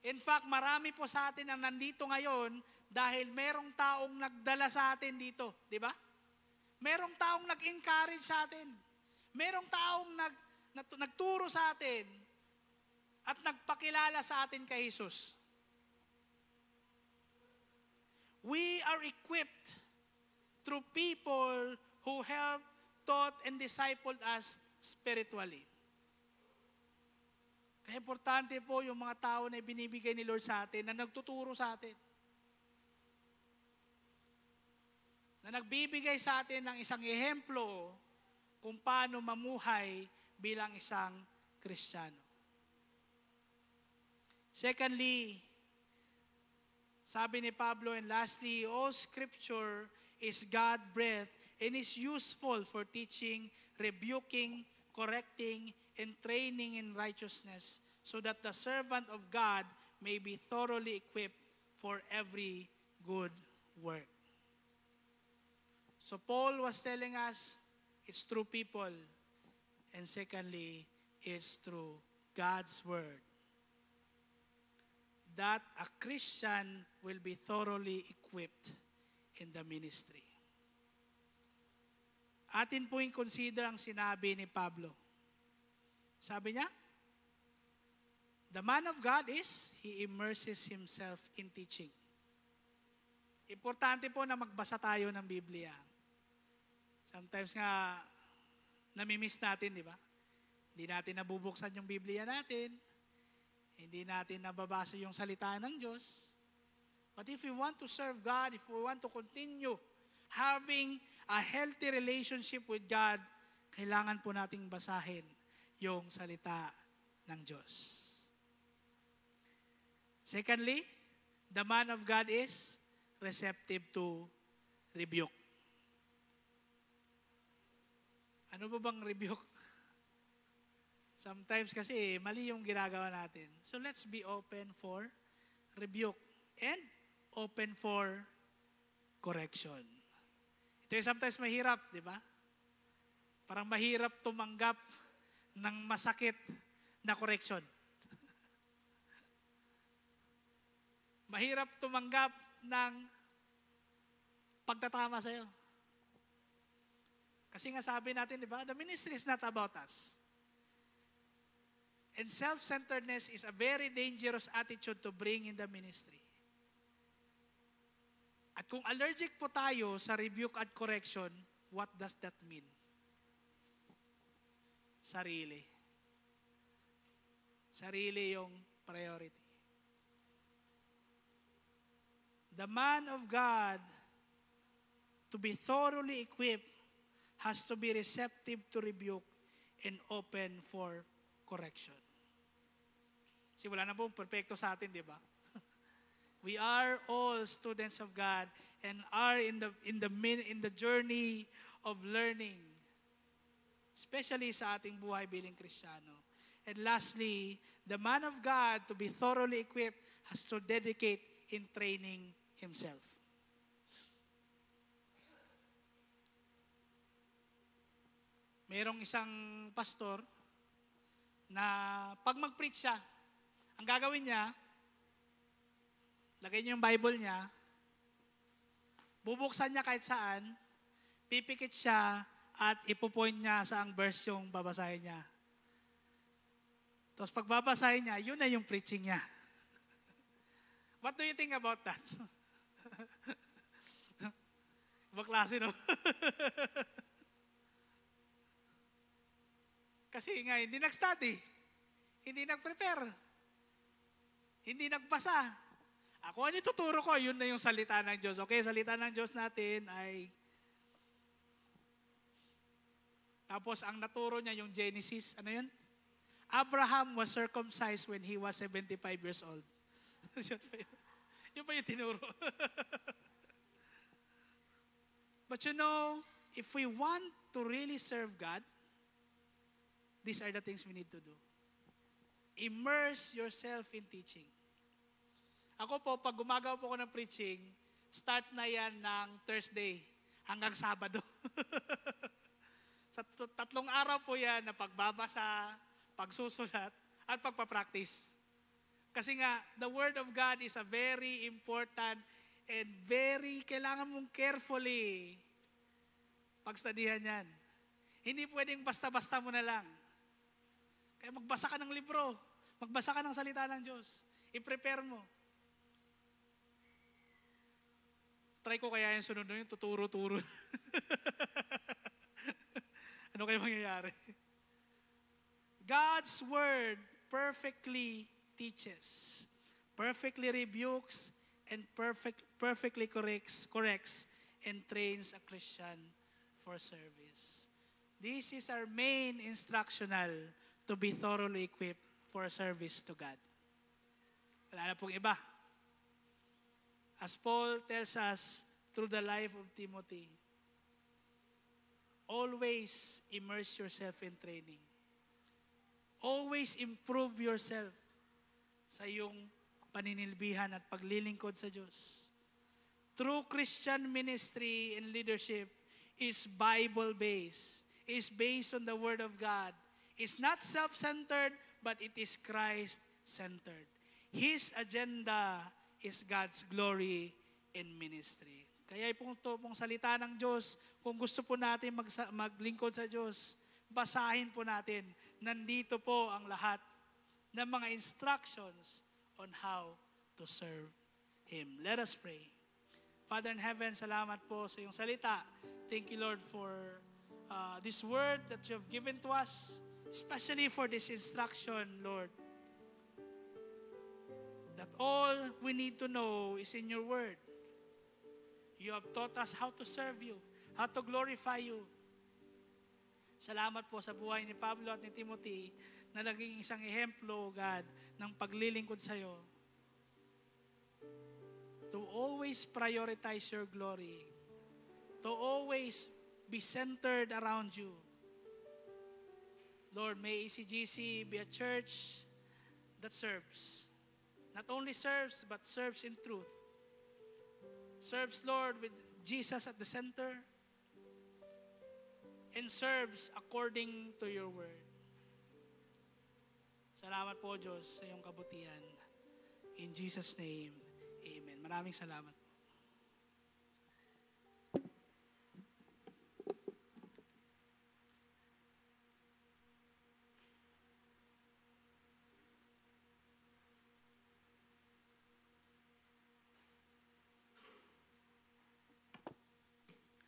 In fact, marami po sa atin ang nandito ngayon dahil merong taong nagdala sa atin dito, di ba? Merong taong nag-encourage sa atin. Merong taong nagturo sa atin at nagpakilala sa atin kay Jesus. We are equipped through people who help, taught, and discipled us spiritually. Kaya importante po yung mga tao na binibigay ni Lord sa atin, na nagtuturo sa atin. Na nagbibigay sa atin ng isang ehemplo kung paano mamuhay bilang isang Kristiyano. Secondly, sabi ni Pablo, and lastly, all Scripture is God-breathed and is useful for teaching, rebuking, correcting, and training in righteousness, so that the servant of God may be thoroughly equipped for every good work. So Paul was telling us, it's through people, and secondly, it's through God's Word, that a Christian will be thoroughly equipped in the ministry. Atin po yung consider ang sinabi ni Pablo. Sabi niya, The man of God is, he immerses himself in teaching. Importante po na magbasa tayo ng Biblia. Sometimes nga, namimiss natin, di ba? Hindi natin nabubuksan yung Biblia natin. Hindi natin nababasa yung salita ng Diyos. But if we want to serve God, if we want to continue having a healthy relationship with God, kailangan po nating basahin yung salita ng Diyos. Secondly, the man of God is receptive to rebuke. Ano ba bang rebuke? Sometimes kasi mali yung ginagawa natin. So let's be open for rebuke and open for correction. Ito yung sometimes mahirap, di ba? Parang mahirap tumanggap ng masakit na correction. Mahirap tumanggap ng pagtatama sa'yo. Kasi nga sabi natin, di ba? The ministry is not about us. And self-centeredness is a very dangerous attitude to bring in the ministry. At kung allergic po tayo sa rebuke at correction, what does that mean? Sarili. Sarili yung priority. The man of God, to be thoroughly equipped, has to be receptive to rebuke and open for correction. Kasi wala na pong perfecto sa atin, di ba? We are all students of God and are in the journey of learning, especially sa ating buhay bilang Kristiyano. And lastly, the man of God, to be thoroughly equipped, has to dedicate in training himself. Merong isang pastor na pag mag-preach siya, ang gagawin niya, lagay niyo yung Bible niya, bubuksan niya kahit saan, pipikit siya at ipopoint niya sa ang verse yung babasahin niya. Tapos pag babasahin niya, yun na yung preaching niya. What do you think about that? Ibang klase, no? Kasi nga, hindi nag-study, hindi nag-prepare, hindi nagbasa. Ako, ano ituturo ko? Yun na yung salita ng Diyos. Okay, salita ng Diyos natin ay... Tapos, ang naturo niya yung Genesis, ano yun? Abraham was circumcised when he was 75 years old. Yun pa yung tinuro. But you know, if we want to really serve God, these are the things we need to do. Immerse yourself in teaching. Ako po, pag gumagawa po ako ng preaching, start na yan ng Thursday hanggang Sabado. Sa 3 araw po yan na pagbabasa, pagsusulat, at pagpapractice. Kasi nga, the Word of God is a very important and very, kailangan mong carefully pagstudihan yan. Hindi pwedeng basta-basta mo na lang. Kaya magbasa ka ng libro, magbasa ka ng salita ng Diyos, i-prepare mo. Try ko kaya yung sunod na yun, tuturo-turo. Ano kayo mangyayari? God's Word perfectly teaches, perfectly rebukes, and perfectly corrects and trains a Christian for service. This is our main instructional to be thoroughly equipped for service to God. Wala na pong iba. As Paul tells us through the life of Timothy, always immerse yourself in training. Always improve yourself sa iyong paninilbihan at paglilingkod sa Diyos. True Christian ministry and leadership is Bible-based, is based on the Word of God. It's not self-centered, but it is Christ-centered. His agenda is God's glory in ministry. Kaya pong salita ng Diyos, kung gusto po natin maglingkod sa Diyos, basahin po natin. Nandito po ang lahat ng mga instructions on how to serve Him. Let us pray. Father in heaven, salamat po sa iyong salita. Thank you, Lord, for this word that you have given to us, especially for this instruction, Lord, that all we need to know is in your word. You have taught us how to serve you, how to glorify you. Salamat po sa buhay ni Pablo at ni Timothy na naging isang ehemplo, God, ng paglilingkod sa iyo. To always prioritize your glory. To always be centered around you. Lord, may ECGC be a church that serves. Not only serves, but serves in truth. Serves, Lord, with Jesus at the center. And serves according to your word. Salamat po, Diyos, sa iyong kabutihan. In Jesus' name, amen. Maraming salamat.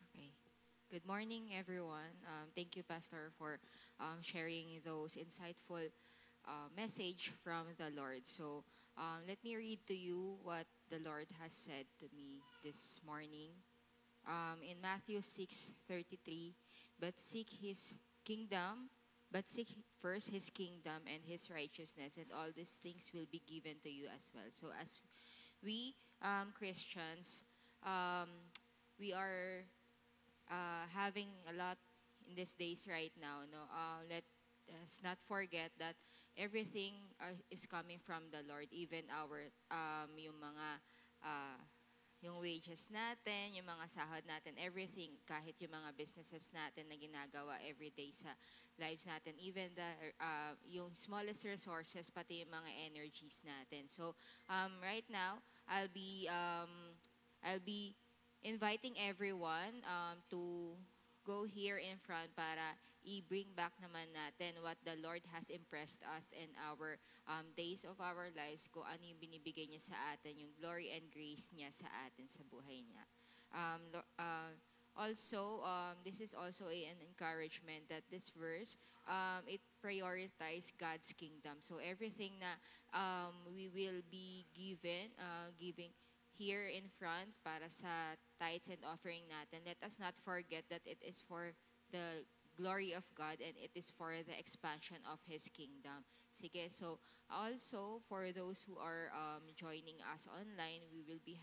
Okay. Good morning, everyone. Thank you, Pastor, for sharing those insightful message from the Lord. So let me read to you what the Lord has said to me this morning. In Matthew 6:33, but seek first His kingdom and His righteousness, and all these things will be given to you as well. So as we Christians, we are having a lot in these days right now. No, let us not forget that everything is coming from the Lord. Even our yung mga yung wages natin, yung mga sahod natin, everything, kahit yung mga businesses natin na ginagawa everyday sa lives natin, even yung smallest resources, pati yung mga energies natin. So right now, I'll be inviting everyone to go here in front para i-bring back naman natin what the Lord has impressed us in our days of our lives, kung ano yung binibigay niya sa atin, yung glory and grace niya sa atin sa buhay niya. Also, this is also an encouragement that this verse, it prioritizes God's kingdom. So everything na we will be giving here in front para sa tithes and offering natin, let us not forget that it is for the glory of God and it is for the expansion of His kingdom. Sige, so also for those who are joining us online, we will be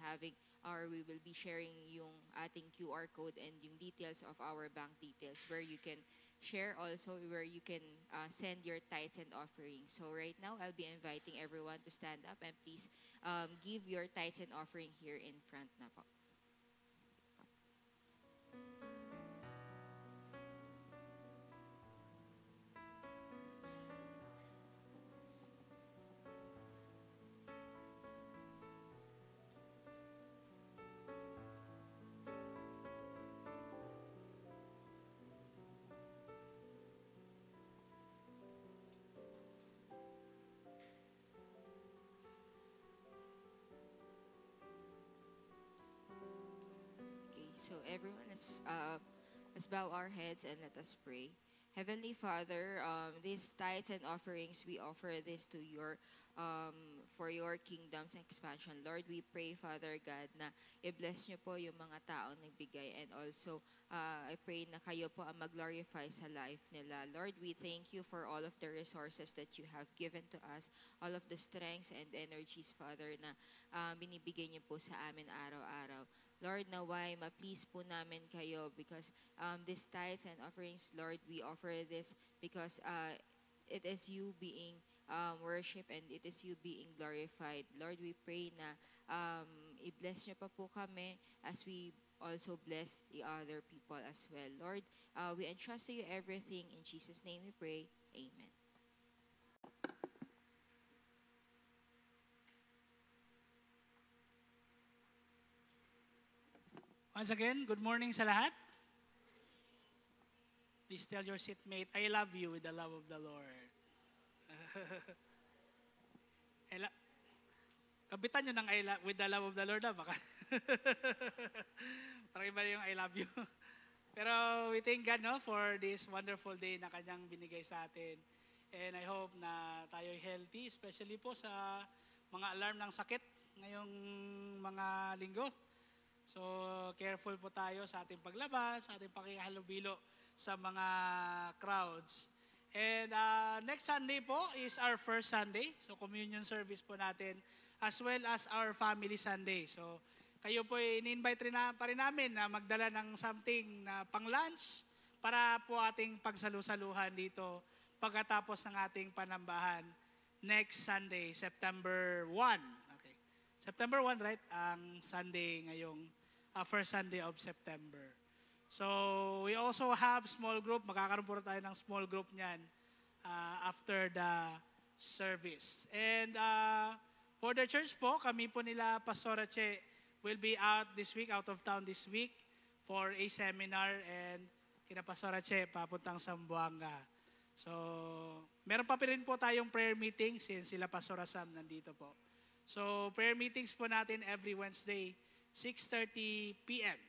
sharing yung ating QR code and yung details of our bank details where you can share also, where you can send your tithes and offerings. So right now, I'll be inviting everyone to stand up and please give your tithes and offering here in front na po. So everyone, let's bow our heads and let us pray. Heavenly Father, these tithes and offerings, we offer this to for your kingdom's expansion. Lord, we pray, Father God, na i-bless niyo po yung mga taong nagbigay, and also I pray na kayo po ang mag-glorify sa life nila. Lord, we thank you for all of the resources that you have given to us, all of the strengths and energies, Father, na binibigay niyo po sa amin araw-araw. Lord, naway ma-please po namin kayo because these tithes and offerings, Lord, we offer this because it is you being worship and it is you being glorified. Lord, we pray na i-bless niyo pa po kami as we also bless the other people as well. Lord, we entrust to you everything. In Jesus' name we pray. Amen. Once again, good morning sa lahat. Please tell your seatmate, I love you with the love of the Lord. Kapitan nyo ng with the love of the Lord, baka. Parang iba yung I love you. Pero we thank God, no, for this wonderful day na kanyang binigay sa atin. And I hope na tayo healthy, especially po sa mga alarm ng sakit ngayong mga linggo. So careful po tayo sa ating paglabas, sa ating pakihalubilo sa mga crowds. And next Sunday po is our first Sunday. So communion service po natin as well as our family Sunday. So kayo po ini-invite pa rin namin na magdala ng something na pang lunch para po ating pagsalusaluhan dito pagkatapos ng ating panambahan next Sunday, September 1. Okay. September 1, right? Ang Sunday ngayong first Sunday of September. So we also have small group. Magkakaroon po tayo ng small group niyan after the service. And for the church po, kami po nila Pastora Che will be out of town this week for a seminar, and kina Pastora Che papuntang Zamboanga. So meron pa rin po tayong prayer meeting since sila Pastora Sam nandito po. So prayer meetings po natin every Wednesday, 6:30 p.m.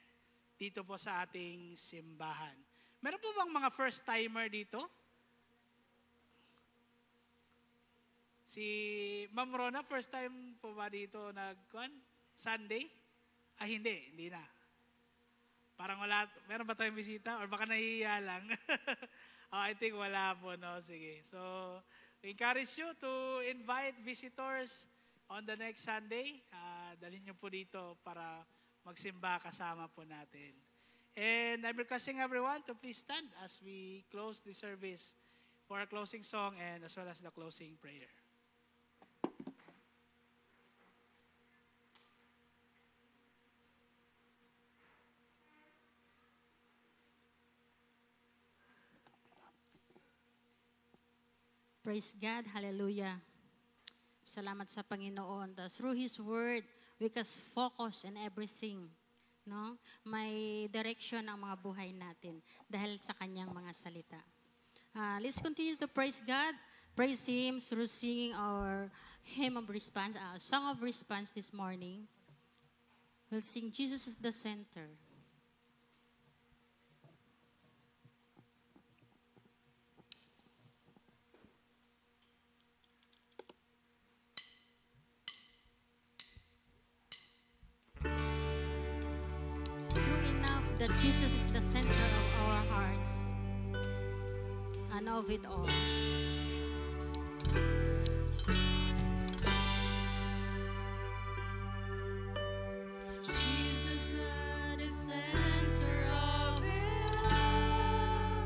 dito po sa ating simbahan. Meron po bang mga first timer dito? Si Ma'am Rona, first time po ba dito Sunday? Hindi na. Parang wala, meron ba tayong bisita? Or baka nahihiya lang? I think wala po, no? Sige. So, we encourage you to invite visitors on the next Sunday. Dalhin nyo po dito para magsimba kasama po natin. And I'm requesting everyone to please stand as we close the service for our closing song and as well as the closing prayer. Praise God, hallelujah. Salamat sa Panginoon. Through His Word, we can focus on everything. No? May direction ang mga buhay natin dahil sa Kanyang mga salita. Let's continue to praise God. Praise Him through singing our hymn of response, song of response this morning. We'll sing Jesus is the center. That Jesus is the center of our hearts and of it all. Jesus at the center of it all.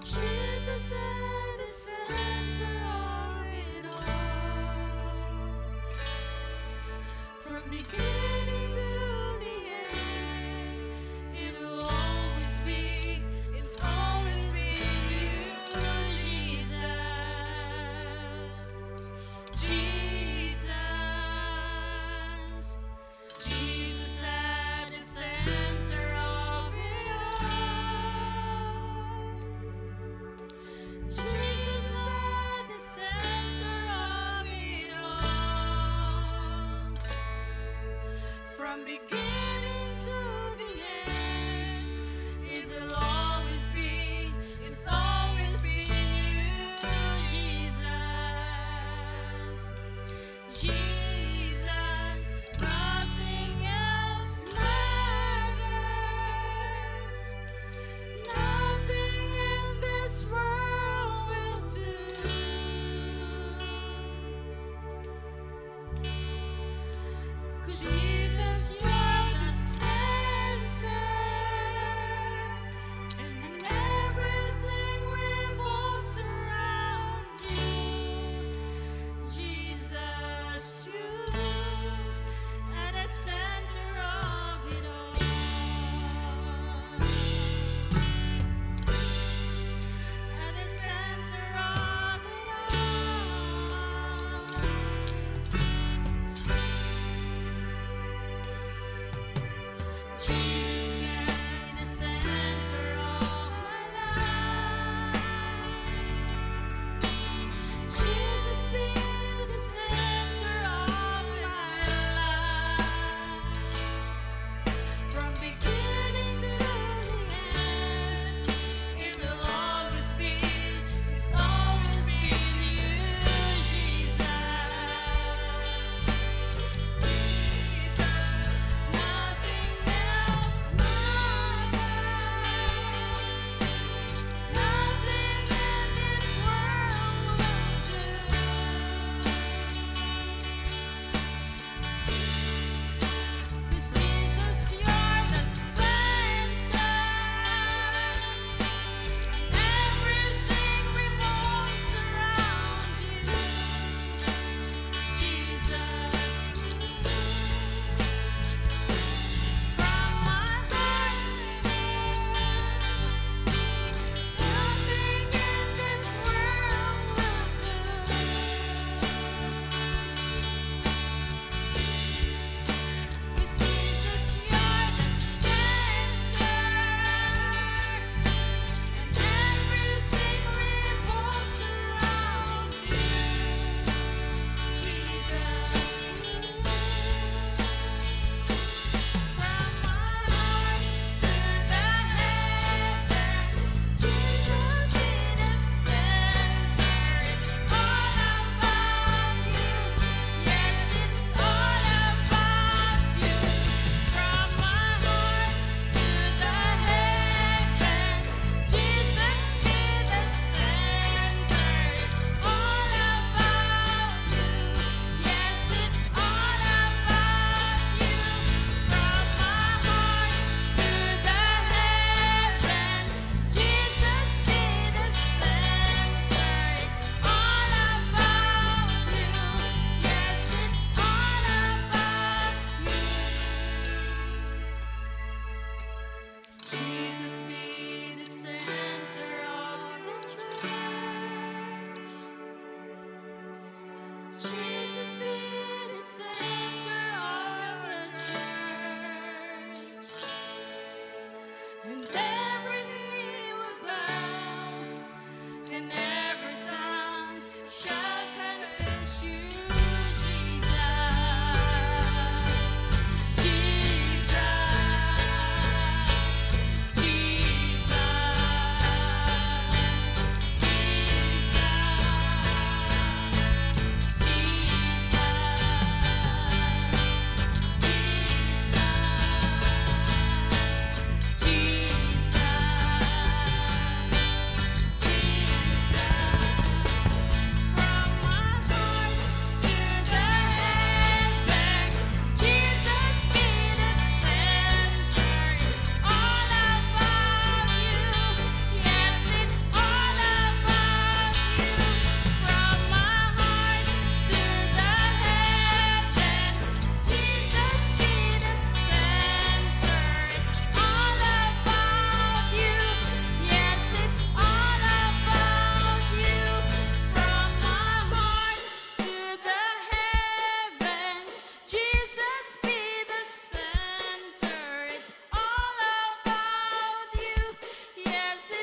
Jesus at the center of it all. From beginning to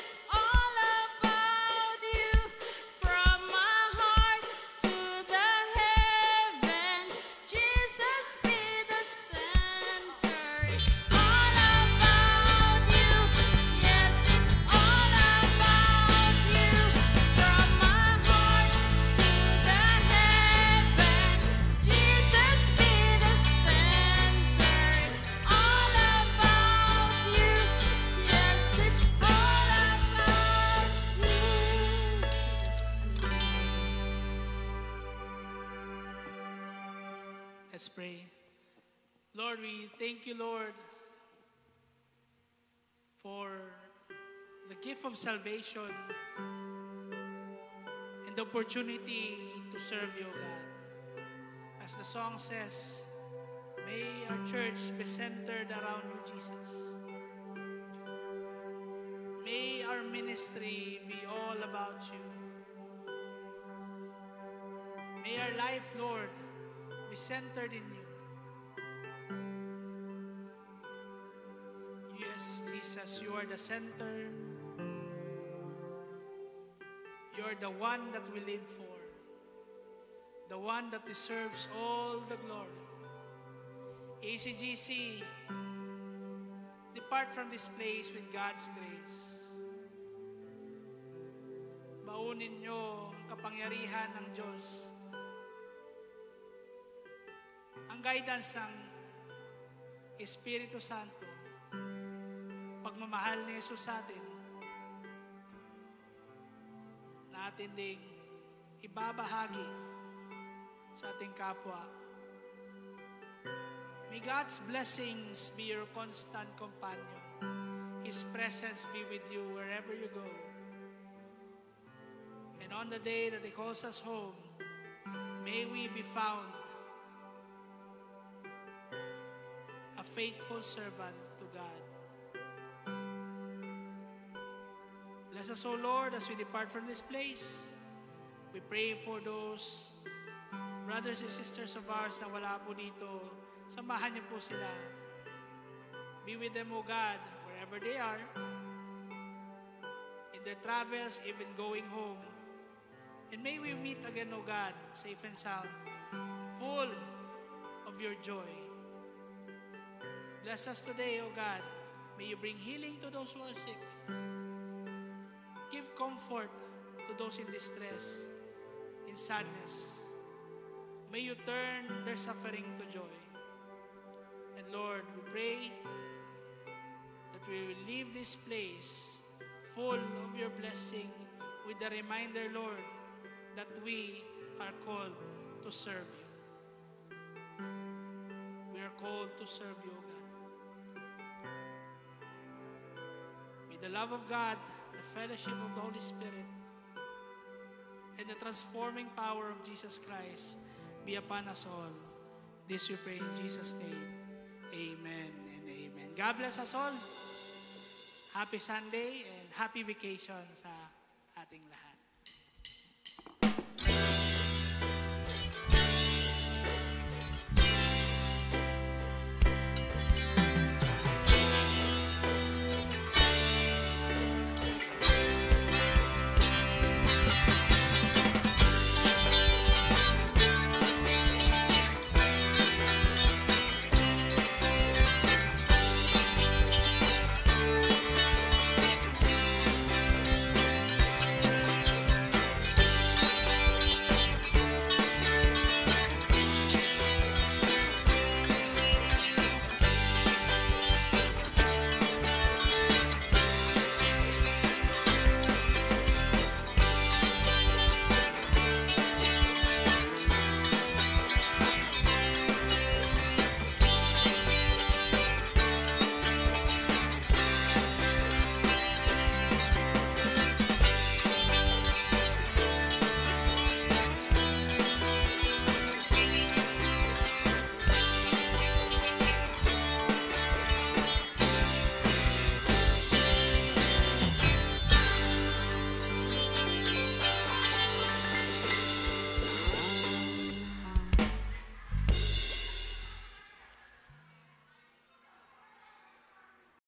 it's all about you. From my heart to the heavens, Jesus be the center. It's all about you. Yes, it's all about you. From my heart to the heavens, Jesus be the center. It's all about you. Yes, it's all about you. Yes, Let's pray. Lord, we thank you, Lord, for the gift of salvation and the opportunity to serve you, God. As the song says, may our church be centered around you, Jesus. May our ministry be all about you. May our life, Lord, be centered in you. Yes, Jesus, you are the center. You are the one that we live for. The one that deserves all the glory. ACGC, depart from this place with God's grace. Baunin nyo ang kapangyarihan ng Diyos. Ang guidance ng Espiritu Santo. Pagmamahal ni Jesus sa atin. Na atin ding ibabahagi sa ating kapwa. May God's blessings be your constant companion. His presence be with you wherever you go. And on the day that He calls us home, may we be found a faithful servant to God. Bless us, O Lord, as we depart from this place. We pray for those brothers and sisters of ours na wala po dito. Samahan niyo po sila. Be with them, O God, wherever they are. In their travels, even going home. And may we meet again, O God, safe and sound, full of your joy. Bless us today, O God. May you bring healing to those who are sick. Give comfort to those in distress, in sadness. May you turn their suffering to joy. And Lord, we pray that we will leave this place full of your blessing with the reminder, Lord, that we are called to serve you. We are called to serve you, God. May the love of God, the fellowship of the Holy Spirit, and the transforming power of Jesus Christ be upon us all. This we pray in Jesus' name. Amen and amen. God bless us all. Happy Sunday and happy vacation sa ating lahat.